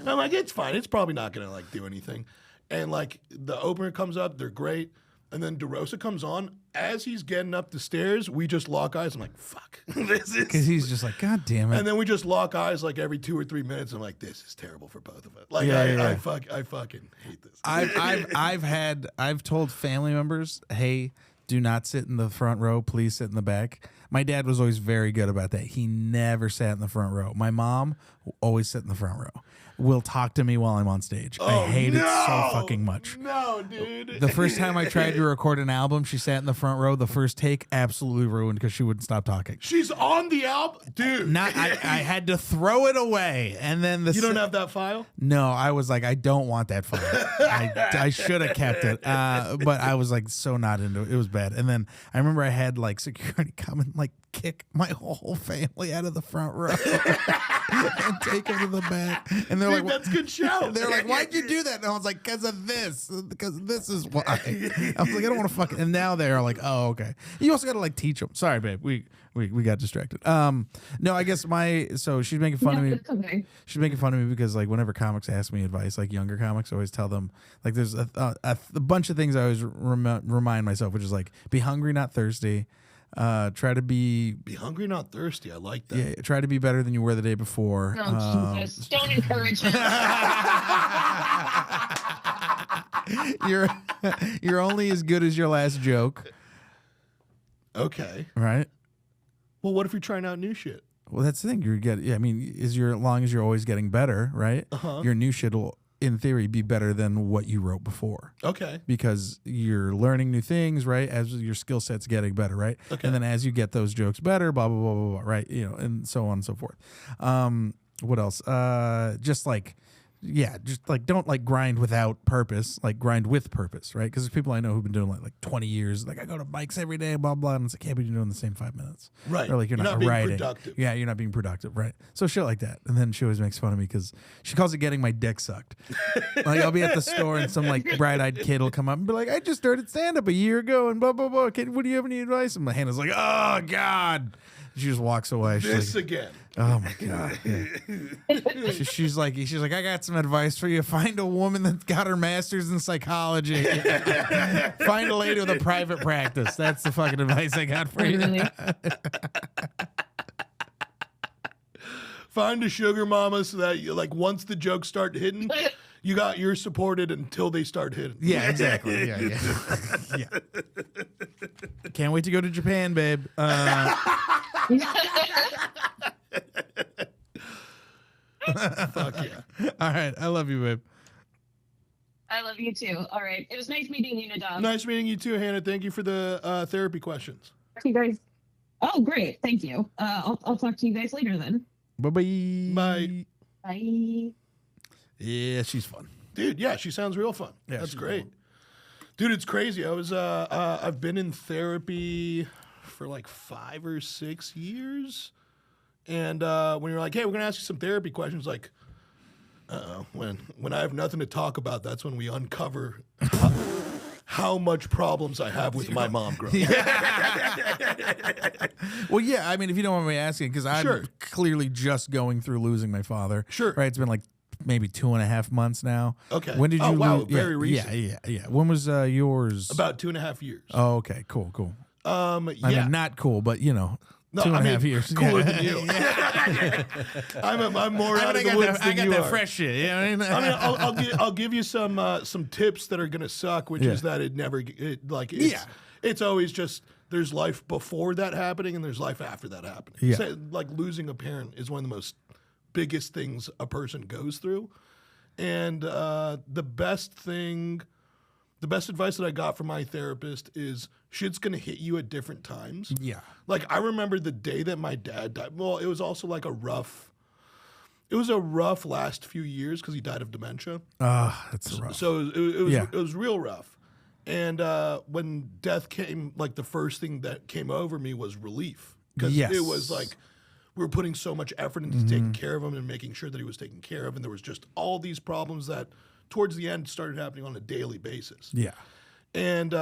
I'm like, it's fine. It's probably not going to like do anything. And like the opener comes up, they're great. And then DeRosa comes on. As he's getting up the stairs, we just lock eyes. I'm like, fuck. Because he's just like, God damn it. And then we just lock eyes like every 2 or 3 minutes. I'm like, this is terrible for both of us. Like, I fucking hate this. I've told family members, hey, do not sit in the front row. Please sit in the back. My dad was always very good about that. He never sat in the front row. My mom always sat in the front row. Will talk to me while I'm on stage. I hate it so fucking much. No, dude. The first time I tried to record an album, she sat in the front row. The first take absolutely ruined because she wouldn't stop talking. She's on the album, dude. I had to throw it away, and then you don't have that file? No, I was like, I don't want that file. I should have kept it, but I was like so not into it. It was bad. And then I remember I had like security come and like kick my whole family out of the front row and take them to the back. And they're like, that's a good show. They're like, why'd you do that? And I was like, because of this. Because this is why. I was like, I don't want to fucking. And now they're like, oh, okay. You also got to like teach them. Sorry, babe. We got distracted. No, I guess so she's making fun of me. Okay. She's making fun of me because like whenever comics ask me advice, like younger comics, I always tell them like there's a bunch of things I always remind myself, which is like be hungry, not thirsty. Try to be hungry, not thirsty. I like that. Yeah, try to be better than you were the day before. Oh, Jesus. Don't encourage him. You're only as good as your last joke. Okay. Right? Well, what if you're trying out new shit? Well, that's the thing. I mean, as long as you're always getting better, right? Your new shit will, in theory, be better than what you wrote before. Okay. Because you're learning new things, right? As your skill set's getting better, right? Okay. And then as you get those jokes better, blah, blah, blah, blah, blah, right? You know, and so on and so forth. What else? Just like don't like grind without purpose, like grind with purpose, right? Because there's people I know who've been doing like 20 years, like I go to bikes every day, blah, blah. And it's like, yeah, but you're doing the same 5 minutes. Right. Or like you're not being riding. productive. Yeah, you're not being productive, right? So shit like that. And then she always makes fun of me because she calls it getting my dick sucked. Like I'll be at the store and some like bright-eyed kid will come up and be like, I just started stand-up a year ago and blah, blah, blah. Kid, what do you have any advice? And my hand is like, oh, God. She just walks away. She's like, again. Oh my God. Yeah. She's like, I got some advice for you. Find a woman that's got her master's in psychology. Find a lady with a private practice. That's the fucking advice I got for you. Really? Find a sugar mama so that you, like once the jokes start hitting, you're supported until they start hitting. Yeah, exactly. Yeah. Can't wait to go to Japan, babe. Fuck yeah. All right. I love you, babe. I love you too. All right. It was nice meeting you, Nadav. Nice meeting you too, Hannah. Thank you for the therapy questions. You guys. Oh, great. Thank you. I'll talk to you guys later then. Bye-bye. Bye. Bye. Yeah, she's fun. Dude, yeah, she sounds real fun. Yeah, that's she's great. fun. Dude, it's crazy. I've been in therapy for like 5 or 6 years. And when you're like, hey, we're going to ask you some therapy questions, like, when I have nothing to talk about, that's when we uncover how much problems I have with my mom growing up. Well, yeah, I mean, if you don't mind me asking, because I'm Sure. clearly just going through losing my father. Sure. Right? It's been like maybe 2.5 months now. Okay. When did you Oh, wow, lose? very recent. Yeah. When was yours? About 2.5 years. Oh, okay. Cool. Yeah. I mean, not cool, but you know, No, 2.5 years. Cooler Yeah. than you. I'm more out of the I woods than got you that are. fresh shit. You know what I mean? I'll give you some tips that are gonna suck, which is that it's Yeah. it's always just there's life before that happening and there's life after that happening. Yeah. So, like losing a parent is one of the most biggest things a person goes through. And the best advice that I got from my therapist is shit's gonna hit you at different times. Yeah. Like I remember the day that my dad died. Well, it was also like a rough last few years because he died of dementia. That's rough. So it was real rough. And when death came, like the first thing that came over me was relief. Because it was like we were putting so much effort into taking care of him and making sure that he was taken care of. And there was just all these problems that towards the end started happening on a daily basis. Yeah. And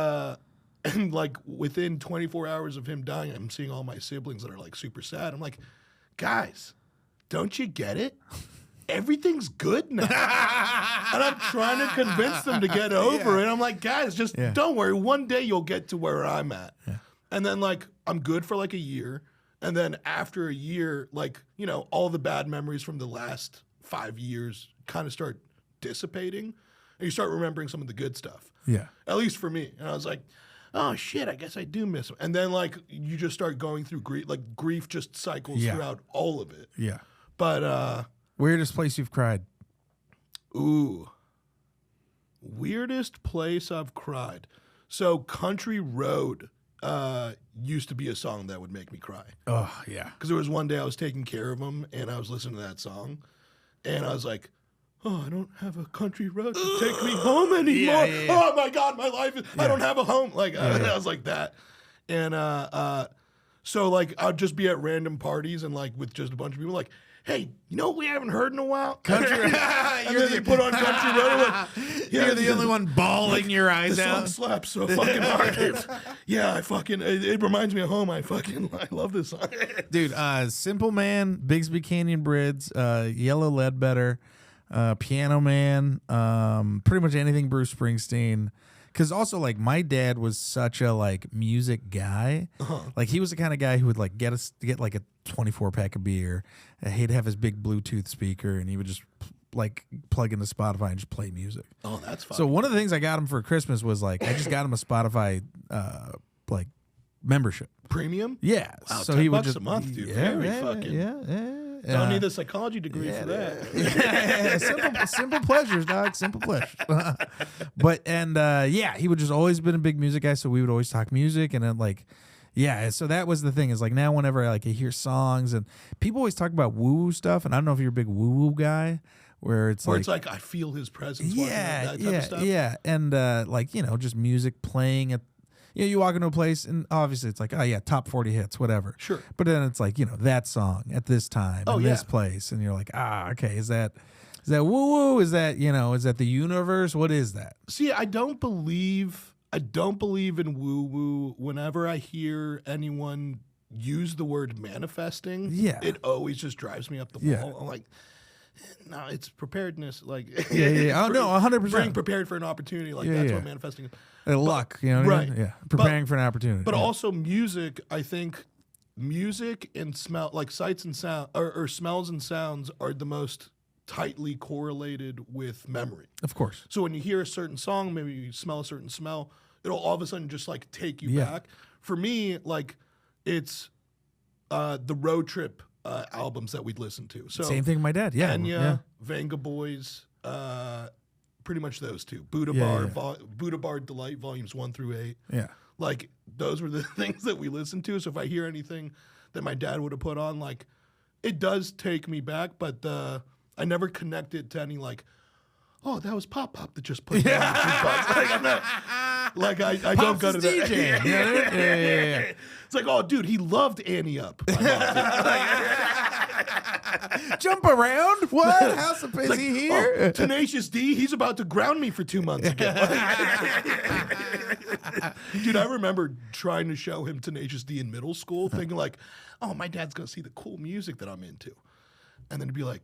like within 24 hours of him dying, I'm seeing all my siblings that are like super sad. I'm like, guys, don't you get it? Everything's good now. And I'm trying to convince them to get over it. I'm like, guys, just don't worry. One day you'll get to where I'm at. Yeah. And then like I'm good for like a year. And then after a year, like, you know, all the bad memories from the last 5 years kind of start dissipating. And you start remembering some of the good stuff. Yeah. At least for me. And I was like, oh shit, I guess I do miss him. And then like you just start going through grief. Like grief just cycles throughout all of it. Yeah. But weirdest place you've cried? Ooh. Weirdest place I've cried. So Country Road used to be a song that would make me cry. Oh, yeah. Because there was one day I was taking care of him and I was listening to that song. And I was like, oh, I don't have a country road to take me home anymore. Oh my God, my life is, I don't have a home. Like, I was like that. And so like I'd just be at random parties and like with just a bunch of people like, hey, you know what we haven't heard in a while? Country Road. And then they put on Country Road. Like, You're the only one bawling your eyes the out. song slaps so fucking hard. It reminds me of home. I love this song. Dude, Simple Man, Bigsby Canyon Bridge, Yellow Ledbetter, Piano Man, pretty much anything Bruce Springsteen. Because also, like, my dad was such a, like, music guy. Like, he was the kind of guy who would, like, get like, a 24-pack of beer. He'd have his big Bluetooth speaker, and he would just, like, plug into Spotify and just play music. Oh, that's fun. So one of the things I got him for Christmas was, like, I just got him a Spotify, like, membership. Premium? Yeah. Wow, so $10 he would just a month, dude. Yeah. Don't need a psychology degree for that. Simple pleasures, dog. Simple pleasures. He would just always been a big music guy, so we would always talk music, and then like, so that was the thing is like now whenever I hear songs and people always talk about woo woo stuff, and I don't know if you're a big woo woo guy, where it's like I feel his presence. Yeah, that type of stuff. yeah, and just music playing at. You walk into a place and obviously it's like, oh yeah, top 40 hits, whatever. Sure. But then it's like, that song at this time in this place. And you're like, okay, is that woo woo? Is that, is that the universe? What is that? See, I don't believe in woo woo. Whenever I hear anyone use the word manifesting, it always just drives me up the wall. Yeah. I'm like, no, it's preparedness. Like, Oh no, 100%. Being prepared for an opportunity. Like that's what manifesting is. Luck, you know what I mean? Yeah. Preparing for an opportunity. But also music, I think music and smell, like sights and sound or smells and sounds are the most tightly correlated with memory. Of course. So when you hear a certain song, maybe you smell a certain smell, it'll all of a sudden just like take you back. For me, like it's the road trip albums that we'd listen to. So same thing with my dad. Yeah. Enya, Venga Boys, pretty much those two. Buddha Bar Delight Volumes 1 through 8. Yeah. Like those were the things that we listened to. So if I hear anything that my dad would have put on, like it does take me back, but I never connected to any like, oh, that was Pop that just put me on the jukebox. Like I'm not like I don't go to that. DJ. Yeah. It's like, oh dude, he loved Annie Up. Jump around? What? How is he here? Oh, Tenacious D, he's about to ground me for 2 months again. Dude, I remember trying to show him Tenacious D in middle school, thinking like, oh, my dad's going to see the cool music that I'm into. And then to be like,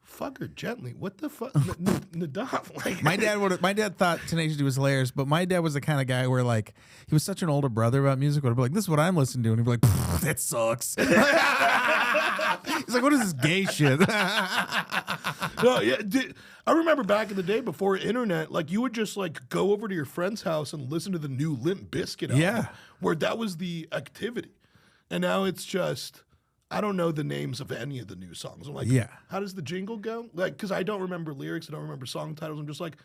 Fuck her gently. What the fuck? Nadav. Like, My dad thought Tenacious D was hilarious, but my dad was the kind of guy where like he was such an older brother about music. Would be like, "This is what I'm listening to," and he'd be like, "That sucks." He's like, "What is this gay shit?" No, yeah, I remember back in the day before internet, like you would just like go over to your friend's house and listen to the new Limp Bizkit album, Yeah. where that was the activity, and now it's just. I don't know the names of any of the new songs. I'm like, Yeah. how does the jingle go? Like, because I don't remember lyrics, I don't remember song titles. I'm just like,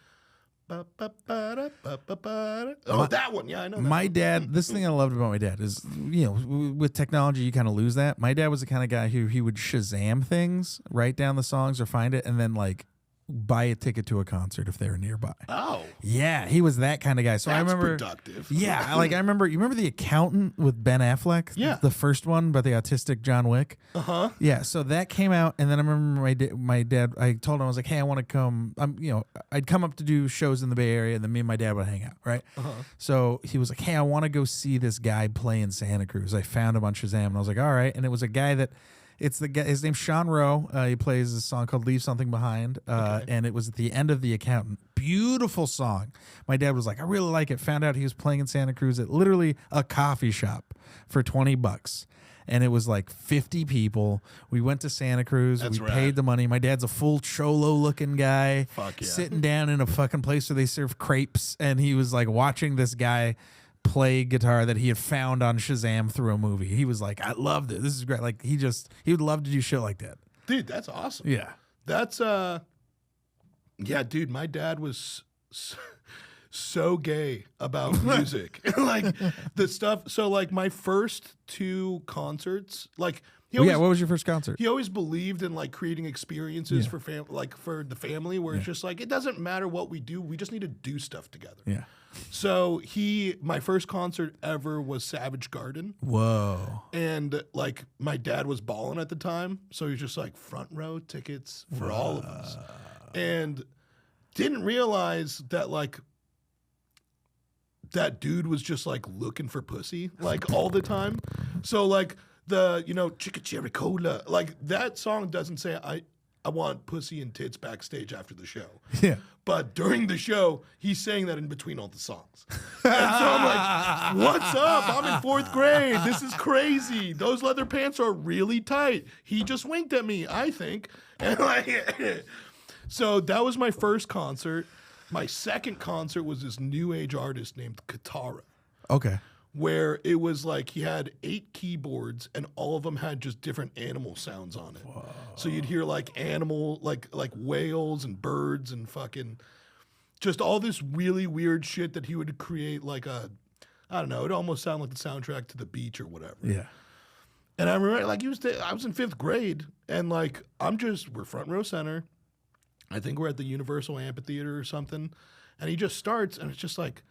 ba, ba, ba, da, ba, ba, ba, da. Oh, that one. Yeah, I know. That My one. dad, this thing I loved about my dad is, with technology, you kind of lose that. My dad was the kind of guy who he would Shazam things, write down the songs or find it, and then like buy a ticket to a concert if they were nearby. Oh, Yeah, he was that kind of guy. So I that's remember. productive. Yeah, like I remember. You remember The Accountant with Ben Affleck? Yeah. the first one about the autistic John Wick. Yeah, so that came out, and then I remember my dad. I told him I was like, "Hey, I want to come." I'd come up to do shows in the Bay Area, and then me and my dad would hang out, right? So he was like, "Hey, I want to go see this guy play in Santa Cruz." I found him on Shazam, and I was like, "All right." And it was a guy that. It's the guy. His name's Sean Rowe. He plays a song called "Leave Something Behind," and it was at the end of The Accountant. Beautiful song. My dad was like, "I really like it." Found out he was playing in Santa Cruz at literally a coffee shop for $20, and it was like 50 people. We went to Santa Cruz. That's we rad. paid the money. My dad's a full cholo looking guy, Fuck yeah. sitting down in a fucking place where they serve crepes, and he was like watching this guy play guitar that he had found on Shazam through a movie. He was like, "I loved it. This is great." Like he would love to do shit like that. Dude, that's awesome. Yeah. That's yeah, dude, my dad was so gay about music. Like the stuff. So like my first two concerts, like he always, What was your first concert? he always believed in like creating experiences for for the family where it's just like it doesn't matter what we do, we just need to do stuff together. Yeah. So my first concert ever was Savage Garden. Whoa. And like my dad was balling at the time, so he was just like front row tickets for all of us, and didn't realize that like that dude was just like looking for pussy like all the time. So like the Chicka Cherry Cola, like that song doesn't say I want pussy and tits backstage after the show. Yeah. But during the show, he's saying that in between all the songs. And so I'm like, what's up? I'm in 4th grade. This is crazy. Those leather pants are really tight. He just winked at me, I think. And like, so that was my first concert. My second concert was this new age artist named Katara, Okay. where it was like he had 8 keyboards and all of them had just different animal sounds on it. Whoa. So you'd hear like animal, like whales and birds and fucking just all this really weird shit that he would create like I don't know, it almost sounded like the soundtrack to The Beach or whatever. Yeah. And I remember like I was in 5th grade and like we're front row center. I think we're at the Universal Amphitheater or something. And he just starts and it's just like,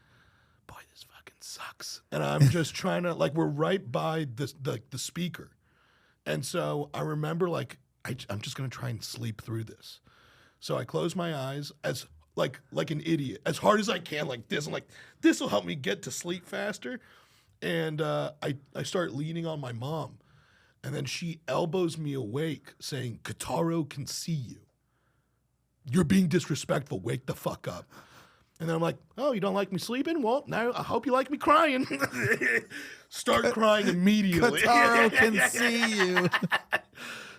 boy, this fucking sucks. And I'm just trying to, like, we're right by the speaker. And so I remember, like, I'm just going to try and sleep through this. So I close my eyes as, like an idiot, as hard as I can, like this. I'm like, this will help me get to sleep faster. And I start leaning on my mom. And then she elbows me awake saying, Kataro can see you. You're being disrespectful. Wake the fuck up. And then I'm like, oh, you don't like me sleeping? Well, now I hope you like me crying. Start crying immediately. Kataro can see you.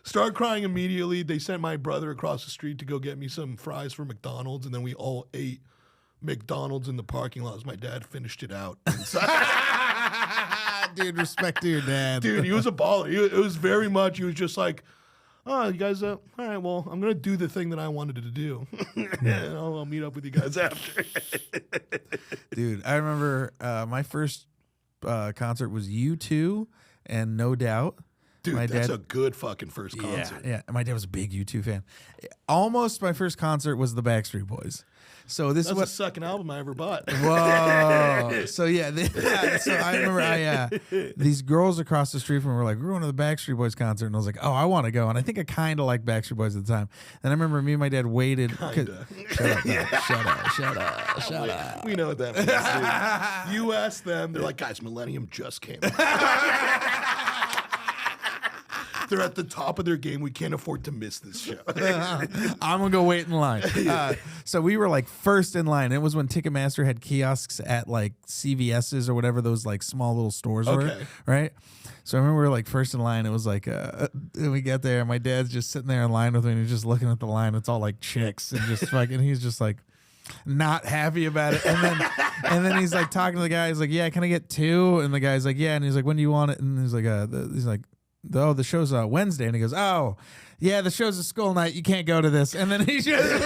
Start crying immediately. They sent my brother across the street to go get me some fries from McDonald's, and then we all ate McDonald's in the parking lot as my dad finished it out. Dude, respect to your dad. Dude, he was a baller. It was very much, he was just like, oh, you guys, all right, well, I'm going to do the thing that I wanted to do. And I'll meet up with you guys after. Dude, I remember my first concert was U2 and No Doubt. Dude, my that's dad, a good fucking first concert. Yeah. My dad was a big U2 fan. Almost my first concert was the Backstreet Boys. So this That's is what the second album I ever bought. Whoa! So yeah, so I remember these girls across the street from me were like, "We're going to the Backstreet Boys concert," and I was like, "Oh, I want to go." And I think I kind of liked Backstreet Boys at the time. And I remember me and my dad waited. Kinda. Shut up. We know what that means, dude. You ask them, they're like, "Guys, Millennium just came out." They're at the top of their game. We can't afford to miss this show. I'm gonna go wait in line. So we were like first in line. It was when Ticketmaster had kiosks at like CVS's or whatever those like small little stores were, right? So I remember we were like first in line. It was like we get there, and my dad's just sitting there in line with me, and he's just looking at the line. It's all like chicks and just fucking. He's just like not happy about it. And then he's like talking to the guy. He's like, "Yeah, can I get 2?" And the guy's like, "Yeah." And he's like, "When do you want it?" And he's like, "Oh, the show's Wednesday." And he goes, "Oh, yeah, the show's a school night. You can't go to this." And then he just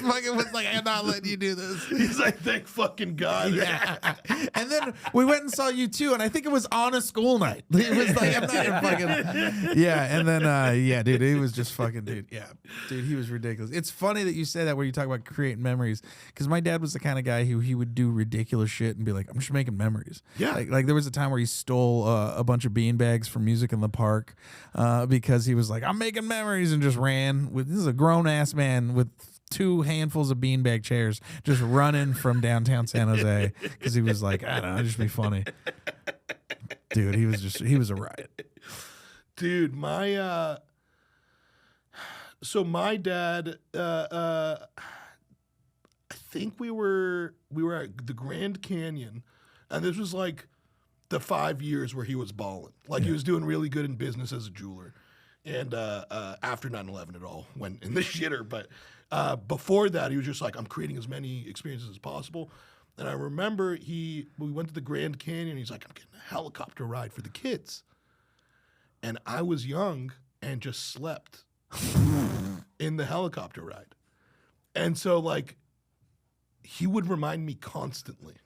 fucking was like, "I'm not letting you do this." He's like, "Thank fucking God." Yeah. And then we went and saw U2, and I think it was on a school night. It was like, I'm not even fucking. Yeah. And then, yeah, dude, he was just fucking, dude. Yeah. Dude, he was ridiculous. It's funny that you say that where you talk about creating memories, because my dad was the kind of guy who he would do ridiculous shit and be like, "I'm just making memories." Yeah. Like there was a time where he stole a bunch of beanbags from Music in the Park because he was like, "I'm making memories," and just ran with, this is a grown ass man with 2 handfuls of beanbag chairs just running from downtown San Jose because he was like, I don't know, it'd just be funny. Dude, he was a riot. Dude, my so my dad I think we were at the Grand Canyon, and this was like the 5 years where he was balling. Like he was doing really good in business as a jeweler. And after 9/11, it all went in the shitter. But before that, he was just like, "I'm creating as many experiences as possible." And I remember we went to the Grand Canyon. He's like, "I'm getting a helicopter ride for the kids." And I was young and just slept in the helicopter ride. And so, like, he would remind me constantly.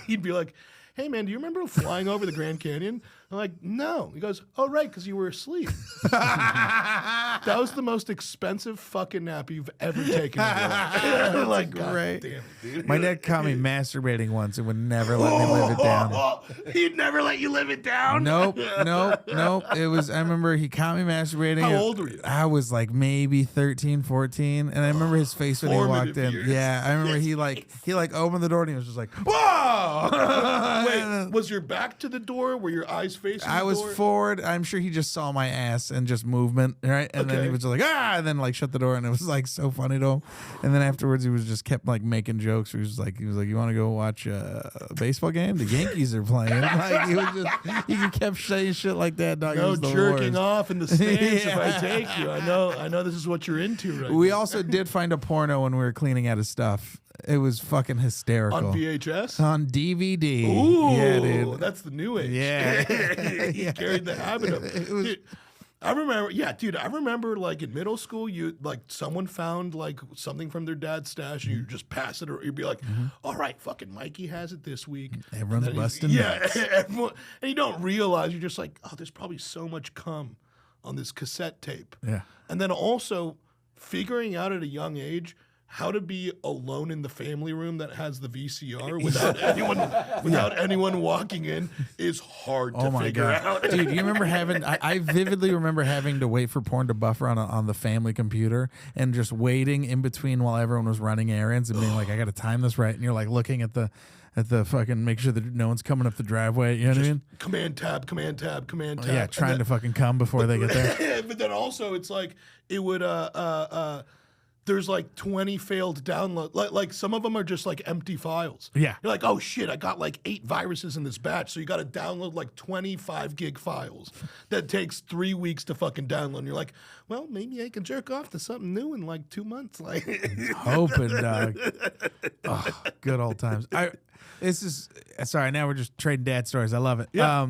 He'd be like, "Hey, man, do you remember flying over the Grand Canyon?" I'm like, "No." He goes, "Oh, right, because you were asleep." That was the most expensive fucking nap you've ever taken in your life. Like, great. Damn it, dude. My dad caught me masturbating once and would never let me live it down. He'd never let you live it down? Nope. It was, I remember he caught me masturbating. How old were you? I was like maybe 13, 14. And I remember his face when he walked in. Years. Yeah, I remember he opened the door and he was just like, "Whoa!" Wait, was your back to the door? Were your eyes facing the I was door? forward. I'm sure he just saw my ass and just movement, right? And then he was just like, "Ah!" And then like shut the door, and it was like so funny to him. And then afterwards, he was just kept like making jokes. He was like, "You want to go watch a baseball game? The Yankees are playing." Like he kept saying shit like that. Dog. No He was the jerking worst. off in the stands if I Yeah. take you. I know this is what you're into right We now. also did find a porno when we were cleaning out his stuff. It was fucking hysterical. On VHS? On DVD. Ooh, Yeah, dude. that's the new age. Yeah. He carried the habit of It was- Dude, I remember like in middle school, you like someone found like something from their dad's stash, and you just pass it, or you'd be like, "All right, fucking Mikey has it this week." Everyone's And then busting Yeah, nuts. everyone, and you don't realize, you're just like, "Oh, there's probably so much cum on this cassette tape." Yeah. And then also figuring out at a young age how to be alone in the family room that has the VCR without anyone walking in is hard to figure out. Dude, you remember having I vividly remember having to wait for porn to buffer on the family computer and just waiting in between while everyone was running errands and being like, "I gotta time this right," and you're like looking at the fucking, make sure that no one's coming up the driveway, you know what I mean? Command tab, command tab, command tab. Yeah, trying to fucking come before they get there. But then also it's like it would there's like 20 failed download. Like some of them are just like empty files. Yeah. You're like, "Oh shit, I got like 8 viruses in this batch." So you got to download like 25 gig files that takes 3 weeks to fucking download. And you're like, "Well, maybe I can jerk off to something new in like 2 months." Like Hoping, dog. Oh, good old times. Sorry, now we're just trading dad stories. I love it. Yeah.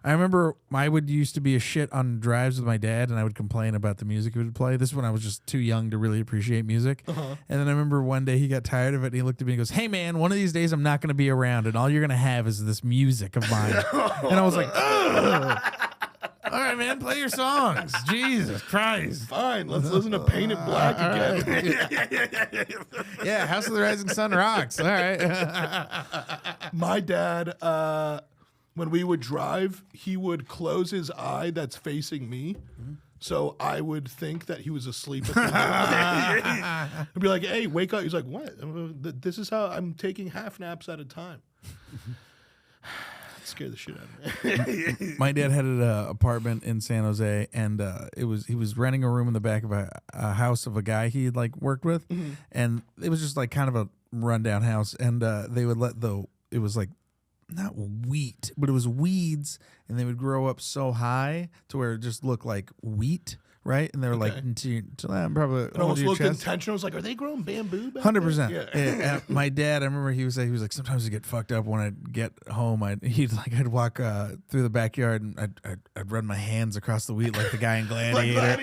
I remember I would used to be a shit on drives with my dad, and I would complain about the music he would play. This is when I was just too young to really appreciate music. And then I remember one day he got tired of it, and he looked at me and goes, "Hey, man, one of these days I'm not going to be around, and all you're going to have is this music of mine." And I was like, "Ugh. All right, man, play your songs." Jesus Christ. Fine, let's listen to Painted Black again. Yeah, House of the Rising Sun rocks. All right. My dad, when we would drive, he would close his eye that's facing me. So I would think that he was asleep at the wheel. I'd be like, "Hey, wake up." He's like, "What? This is how I'm taking half naps at a time." Scare the shit out of me. My dad had an apartment in San Jose, and he was renting a room in the back of a house of a guy he like worked with, and it was just like kind of a rundown house, and they would let it was like not wheat, but it was weeds, and they would grow up so high to where it just looked like wheat. Right, and they were like, probably it almost looked intentional. I was like, are they growing bamboo? 100%. Yeah. My dad, I remember he was like, sometimes I get fucked up when I'd get home. I'd walk through the backyard and I'd run my hands across the wheat like the guy in Gladiator.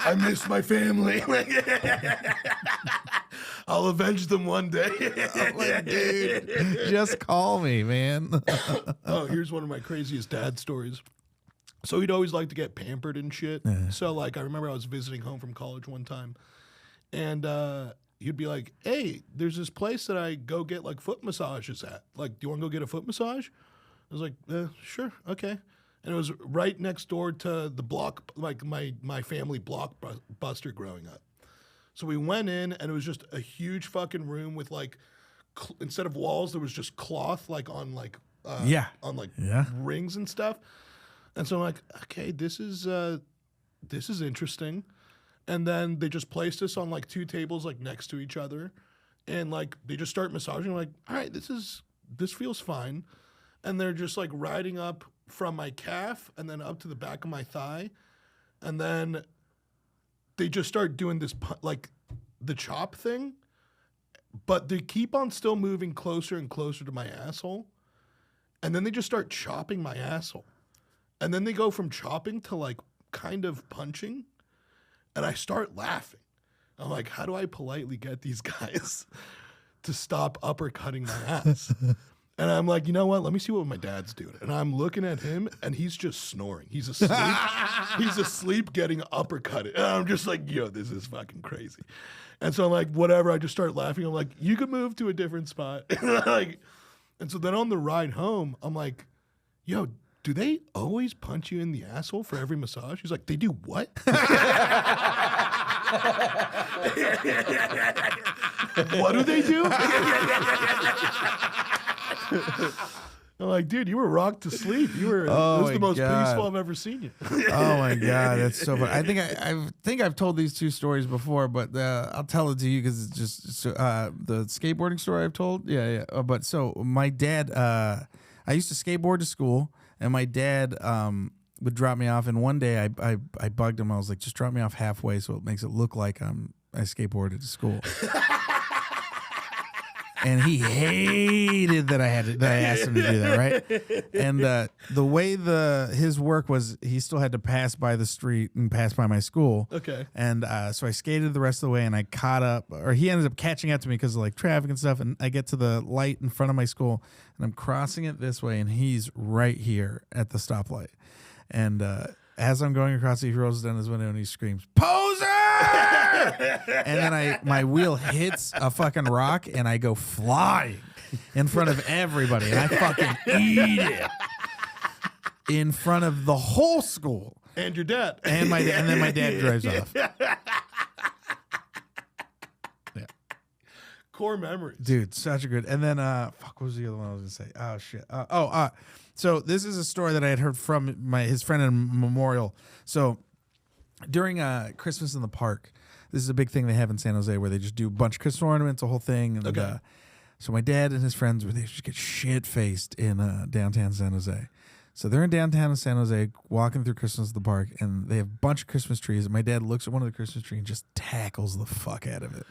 I miss my family. I'll avenge them one day. Like, dude, just call me, man. Oh, here's one of my craziest dad stories. So he'd always like to get pampered and shit. Yeah. So like I remember I was visiting home from college one time, and he'd be like, "Hey, there's this place that I go get like foot massages at. Like, do you want to go get a foot massage?" I was like, "Sure, okay." And it was right next door to the block, like my family blockbuster growing up. So we went in, and it was just a huge fucking room with like instead of walls, there was just cloth like on like rings and stuff. And so I'm like, okay, this is interesting. And then they just placed us on like two tables like next to each other, and like they just start massaging. I'm like, all right, this feels fine. And they're just like riding up from my calf and then up to the back of my thigh, and then they just start doing this like the chop thing, but they keep on still moving closer and closer to my asshole, and then they just start chopping my asshole. And then they go from chopping to like kind of punching, and I start laughing. I'm like, how do I politely get these guys to stop uppercutting my ass? And I'm like, you know what? Let me see what my dad's doing. And I'm looking at him, and he's just snoring. He's asleep. He's asleep getting uppercutted. And I'm just like, yo, this is fucking crazy. And so I'm like, whatever. I just start laughing. I'm like, you could move to a different spot. And so then on the ride home, I'm like, yo, do they always punch you in the asshole for every massage? He's like, they do what? What do they do? I'm like, dude, you were rocked to sleep. You were this is the most peaceful I've ever seen you. Oh my God, that's so funny. I think I've told these two stories before, but I'll tell it to you because it's just the skateboarding story I've told. Yeah. But so my dad, I used to skateboard to school. And my dad would drop me off, and one day I bugged him. I was like, just drop me off halfway so it makes it look like I skateboarded to school. And he hated that I asked him to do that, right? And the way his work was, he still had to pass by the street and pass by my school. Okay. And so I skated the rest of the way, and I caught up, or he ended up catching up to me because of like traffic and stuff. And I get to the light in front of my school, and I'm crossing it this way, and he's right here at the stoplight. And as I'm going across, he rolls down his window and he screams, "Poser!" And then my wheel hits a fucking rock, and I go flying in front of everybody, and I fucking eat it in front of the whole school. And your dad. And then my dad drives off. Yeah. Core memories. Dude, such a good. And then what was the other one I was gonna say? Oh shit. So this is a story that I had heard from his friend in Memorial. So during Christmas in the park, this is a big thing they have in San Jose where they just do a bunch of Christmas ornaments, a whole thing. And, okay. So my dad and his friends, they just get shit faced in downtown San Jose. So they're in downtown San Jose walking through Christmas in the park, and they have a bunch of Christmas trees. And my dad looks at one of the Christmas trees and just tackles the fuck out of it.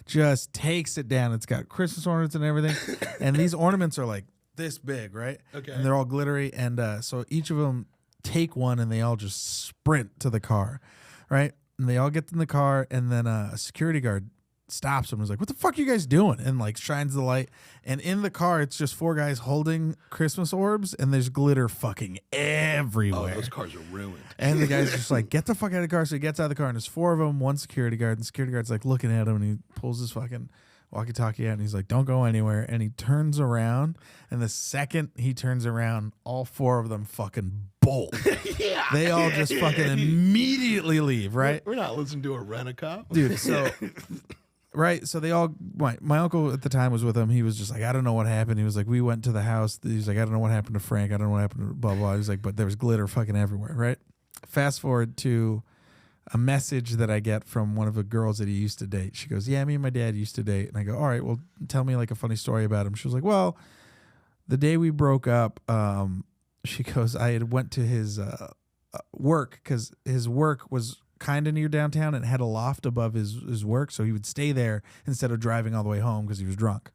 Just takes it down. It's got Christmas ornaments and everything. And these ornaments are like this big, right? Okay. And they're all glittery. And so each of them take one, and they all just sprint to the car, right? And they all get in the car, and then a security guard stops them and is like, "What the fuck are you guys doing?" And like shines the light. And in the car, it's just four guys holding Christmas orbs, and there's glitter fucking everywhere. Oh, those cars are ruined. And the guy's just like, "Get the fuck out of the car." So he gets out of the car, and there's four of them, one security guard. And the security guard's like looking at him, and he pulls his fucking walkie-talkie out, and he's like, "Don't go anywhere." And he turns around, and the second he turns around, all four of them fucking bolt. Yeah. They all just fucking immediately leave, right? We're not listening to a rent-a-cop. Dude, so right? So they all, my uncle at the time was with him. He was just like, I don't know what happened. He was like, we went to the house. He's like, I don't know what happened to Frank. I don't know what happened to blah, blah. He's like, but there was glitter fucking everywhere, right? Fast forward to a message that I get from one of the girls that he used to date. She goes, yeah, me and my dad used to date. And I go, all right, well, tell me like a funny story about him. She was like, well, the day we broke up, she goes, I had went to his work because his work was kind of near downtown and had a loft above his work. So he would stay there instead of driving all the way home because he was drunk.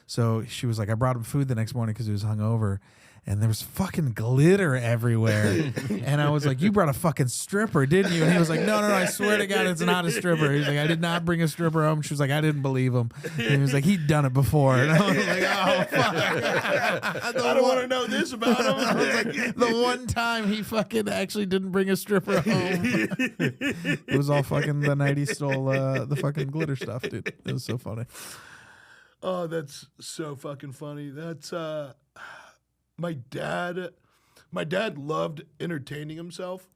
So she was like, I brought him food the next morning because he was hungover. And there was fucking glitter everywhere. And I was like, you brought a fucking stripper, didn't you? And he was like, no, I swear to God, it's not a stripper. He's like, I did not bring a stripper home. She was like, I didn't believe him. And he was like, he'd done it before. And I was like, oh, fuck. I don't want to know this about him. I was like, the one time he fucking actually didn't bring a stripper home. It was all fucking the night he stole the fucking glitter stuff, dude. It was so funny. Oh, that's so fucking funny. That's my dad loved entertaining himself,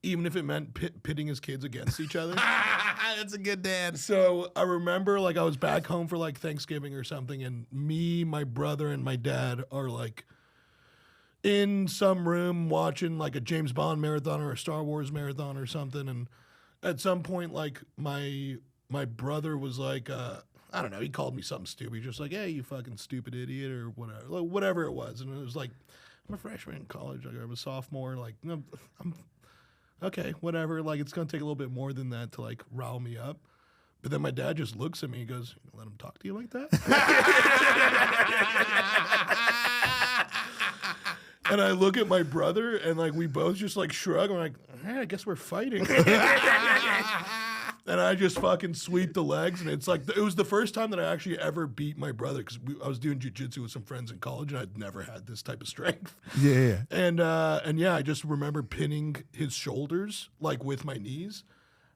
even if it meant pitting his kids against each other. That's a good dad. So I remember like I was back home for like Thanksgiving or something, and me, my brother, and my dad are like in some room watching like a James Bond marathon or a Star Wars marathon or something. And at some point, like my brother was like, I don't know, he called me something stupid, just like, hey, you fucking stupid idiot, or whatever it was. And it was like, I'm a freshman in college, like, I'm a sophomore, like, no, I'm okay, whatever, like, it's gonna take a little bit more than that to like rile me up. But then my dad just looks at me and goes, you let him talk to you like that? And I look at my brother, and like we both just like shrug. I'm like, I guess we're fighting. And I just fucking sweep the legs, and it's like it was the first time that I actually ever beat my brother because I was doing jiu-jitsu with some friends in college, and I'd never had this type of strength. Yeah. And yeah, I just remember pinning his shoulders like with my knees,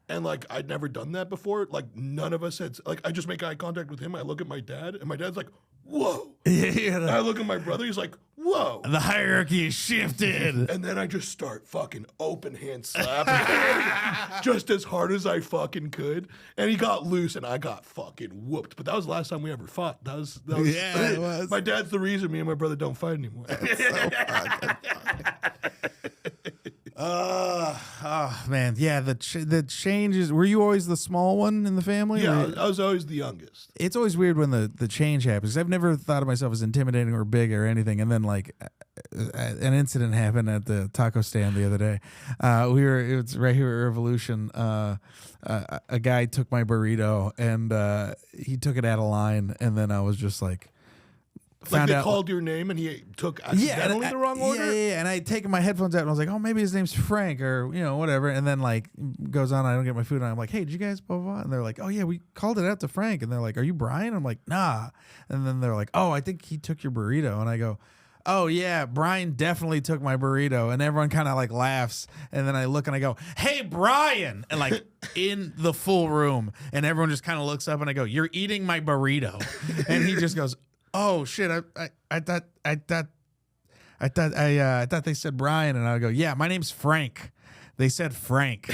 and like I'd never done that before. Like none of us had. Like I just make eye contact with him. I look at my dad, and my dad's like, "Whoa." Yeah. And I look at my brother. He's like, "Whoa." The hierarchy is shifted. And then I just start fucking open hand slapping just as hard as I fucking could. And he got loose and I got fucking whooped. But that was the last time we ever fought. That was Yeah, it was. My dad's the reason me and my brother don't fight anymore. Oh man, yeah. The changes. Were you always the small one in the family? Yeah, Or- I was always the youngest. It's always weird when the change happens. I've never thought of myself as intimidating or big or anything. And then like an incident happened at the taco stand the other day. It was right here at Revolution. A guy took my burrito and he took it out of line, and then I was just like. Like they called your name and he took accidentally the wrong order? Yeah. And I had taken my headphones out and I was like, oh, maybe his name's Frank or, whatever. And then like goes on, I don't get my food. And I'm like, hey, did you guys blah, blah, blah? And they're like, oh, yeah, we called it out to Frank. And they're like, are you Brian? I'm like, nah. And then they're like, oh, I think he took your burrito. And I go, oh, yeah, Brian definitely took my burrito. And everyone kind of like laughs. And then I look and I go, hey, Brian. And like in the full room. And everyone just kind of looks up and I go, you're eating my burrito. And he just goes, oh shit! I thought they said Brian, and I go, yeah, my name's Frank. They said Frank,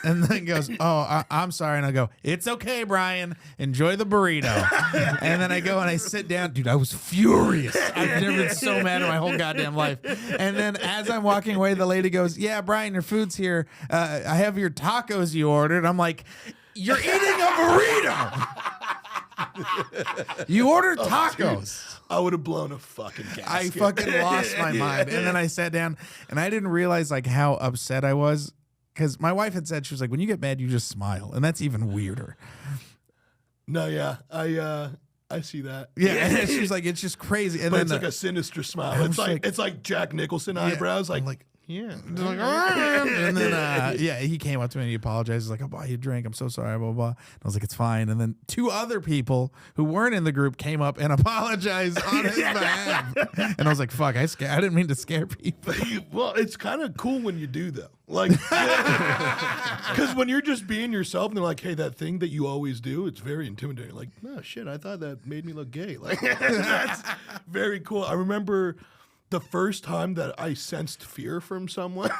and then he goes, oh, I'm sorry, and I go, it's okay, Brian. Enjoy the burrito. And then I go and I sit down, dude. I was furious. I've never been so mad in my whole goddamn life. And then as I'm walking away, the lady goes, yeah, Brian, your food's here. I have your tacos you ordered. I'm like, you're eating a burrito. You ordered tacos. I would have blown a fucking gasket. I fucking lost my mind. And then I sat down and I didn't realize like how upset I was because my wife had said, she was like, when you get mad, you just smile. And that's even weirder. No, yeah. I see that. Yeah. And she was like, it's just crazy. And but then it's like a sinister smile. It's like Jack Nicholson eyebrows. Like yeah. And then, he came up to me and he apologized. He's like, I'll buy you a drink. I'm so sorry, blah, blah, blah. And I was like, it's fine. And then two other people who weren't in the group came up and apologized on his behalf. And I was like, fuck, I didn't mean to scare people. Well, it's kind of cool when you do, though. Like, because when you're just being yourself and they're like, hey, that thing that you always do, it's very intimidating. Like, no, shit, I thought that made me look gay. Like, that's very cool. I remember the first time that I sensed fear from someone.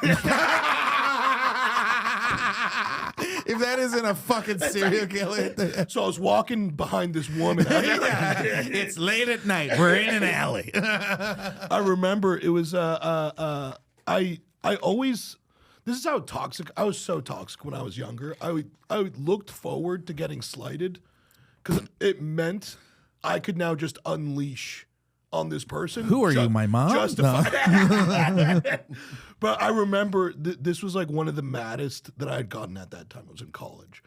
If that isn't a fucking serial killer. So I was walking behind this woman. It's late at night. We're in an alley. I remember it was I always, this is how toxic I was. So toxic when I was younger. I looked forward to getting slighted because it meant I could now just unleash on this person. Who are you, my mom? Justify. But I remember this was like one of the maddest that I had gotten at that time. I was in college,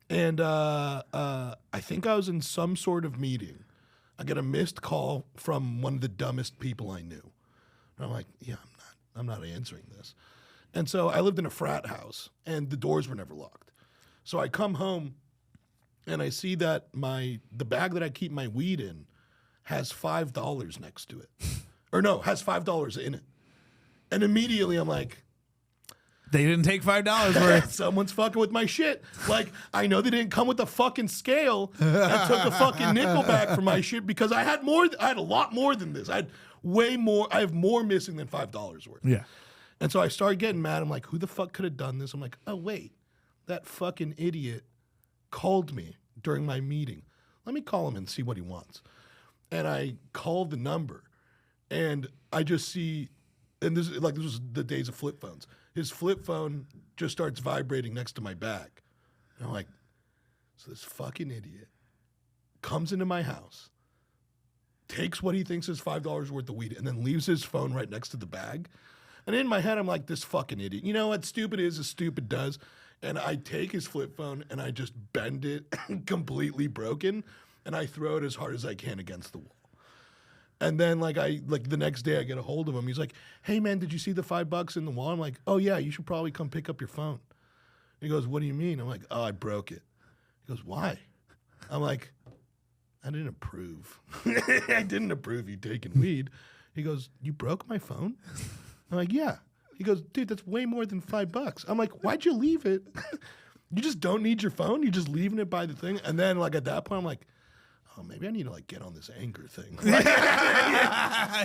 and I think I was in some sort of meeting. I get a missed call from one of the dumbest people I knew. And I'm like, yeah, I'm not answering this. And so I lived in a frat house, and the doors were never locked. So I come home, and I see that the bag that I keep my weed in has $5 next to it. Or no, has $5 in it. And immediately I'm like, they didn't take $5 worth. Someone's fucking with my shit. Like, I know they didn't come with a fucking scale and took a fucking nickel back for my shit because I had a lot more than this. I had way more. I have more missing than $5 worth. Yeah. And so I started getting mad. I'm like, who the fuck could have done this? I'm like, oh, wait, that fucking idiot called me during my meeting. Let me call him and see what he wants. And I called the number, and I just see, and this was the days of flip phones. His flip phone just starts vibrating next to my bag. And I'm like, so this fucking idiot comes into my house, takes what he thinks is $5 worth of weed, and then leaves his phone right next to the bag. And in my head, I'm like, this fucking idiot. You know what stupid is as stupid does? And I take his flip phone and I just bend it completely broken, and I throw it as hard as I can against the wall. And then the next day I get a hold of him. He's like, hey man, did you see the $5 in the wall? I'm like, oh yeah, you should probably come pick up your phone. He goes, what do you mean? I'm like, oh, I broke it. He goes, why? I'm like, I didn't approve. I didn't approve you taking weed. He goes, you broke my phone? I'm like, yeah. He goes, dude, that's way more than $5. I'm like, why'd you leave it? You just don't need your phone? You're just leaving it by the thing? And then at that point, I'm like, oh, maybe I need to get on this anger thing.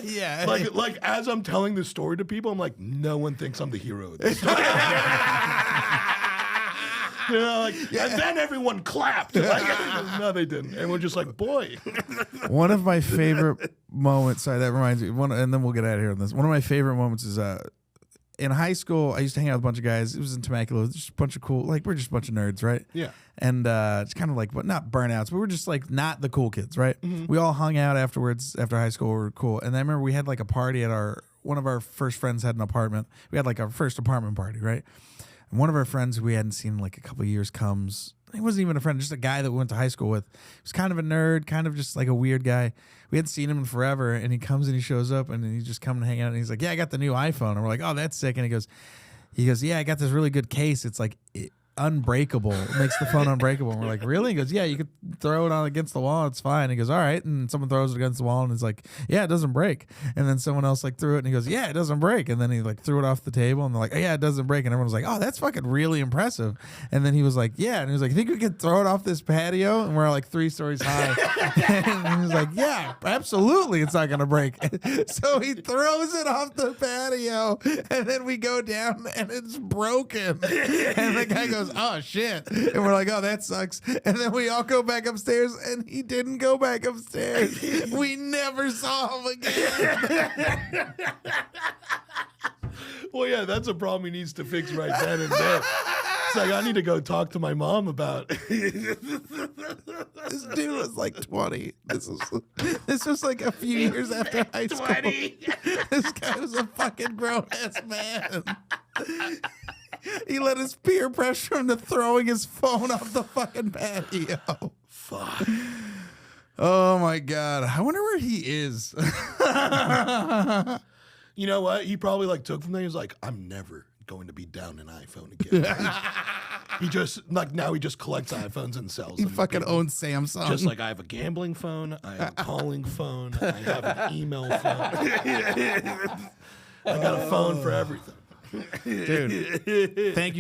Yeah. Like as I'm telling this story to people, I'm like, no one thinks I'm the hero of this story. And then everyone clapped. No, they didn't. And we're just like, boy. One of my favorite moments, sorry, that reminds me, and then we'll get out of here on this. One of my favorite moments is in high school, I used to hang out with a bunch of guys. It was in Temecula. It was just a bunch of cool, we're just a bunch of nerds, right? Yeah. And it's kind of but not burnouts, but we're just not the cool kids, right? Mm-hmm. We all hung out afterwards, after high school. We were cool. And I remember we had a party at one of our first friends had an apartment. We had our first apartment party, right? And one of our friends who we hadn't seen in a couple of years comes. He wasn't even a friend, just a guy that we went to high school with. He was kind of a nerd, kind of just a weird guy. We hadn't seen him in forever, and he comes and he shows up, and he just come and hang out, and he's like, yeah, I got the new iPhone. And we're like, oh, that's sick. And he goes, yeah, I got this really good case. It's unbreakable. It makes the phone unbreakable. And we're like, really? He goes, yeah, you could throw it on against the wall. It's fine. He goes, all right. And someone throws it against the wall, and it's like, yeah, it doesn't break. And then someone else threw it, and he goes, yeah, it doesn't break. And then he threw it off the table, and they're like, oh, yeah, it doesn't break. And everyone's like, oh, that's fucking really impressive. And then he was like, yeah. And he was like, you think we could throw it off this patio? And we're 3 stories high. And he was like, yeah, absolutely, it's not going to break. So he throws it off the patio, and then we go down, and it's broken. And the guy goes, oh, shit. And we're like, oh, that sucks. And then we all go back upstairs, and he didn't go back upstairs. We never saw him again. Well, yeah, that's a problem he needs to fix right then and there. It's I need to go talk to my mom about it. This dude was 20. This was a few years after high school. 20. This guy was a fucking grown-ass man. He let his peer pressure him to throwing his phone off the fucking patio. Fuck. Oh my God. I wonder where he is. You know what? He probably took from there. He was like, I'm never going to be down an iPhone again. He just now he just collects iPhones and sells them. He fucking owns Samsung. Just I have a gambling phone, I have a calling phone, I have an email phone. I got a phone for everything. Dude, thank you.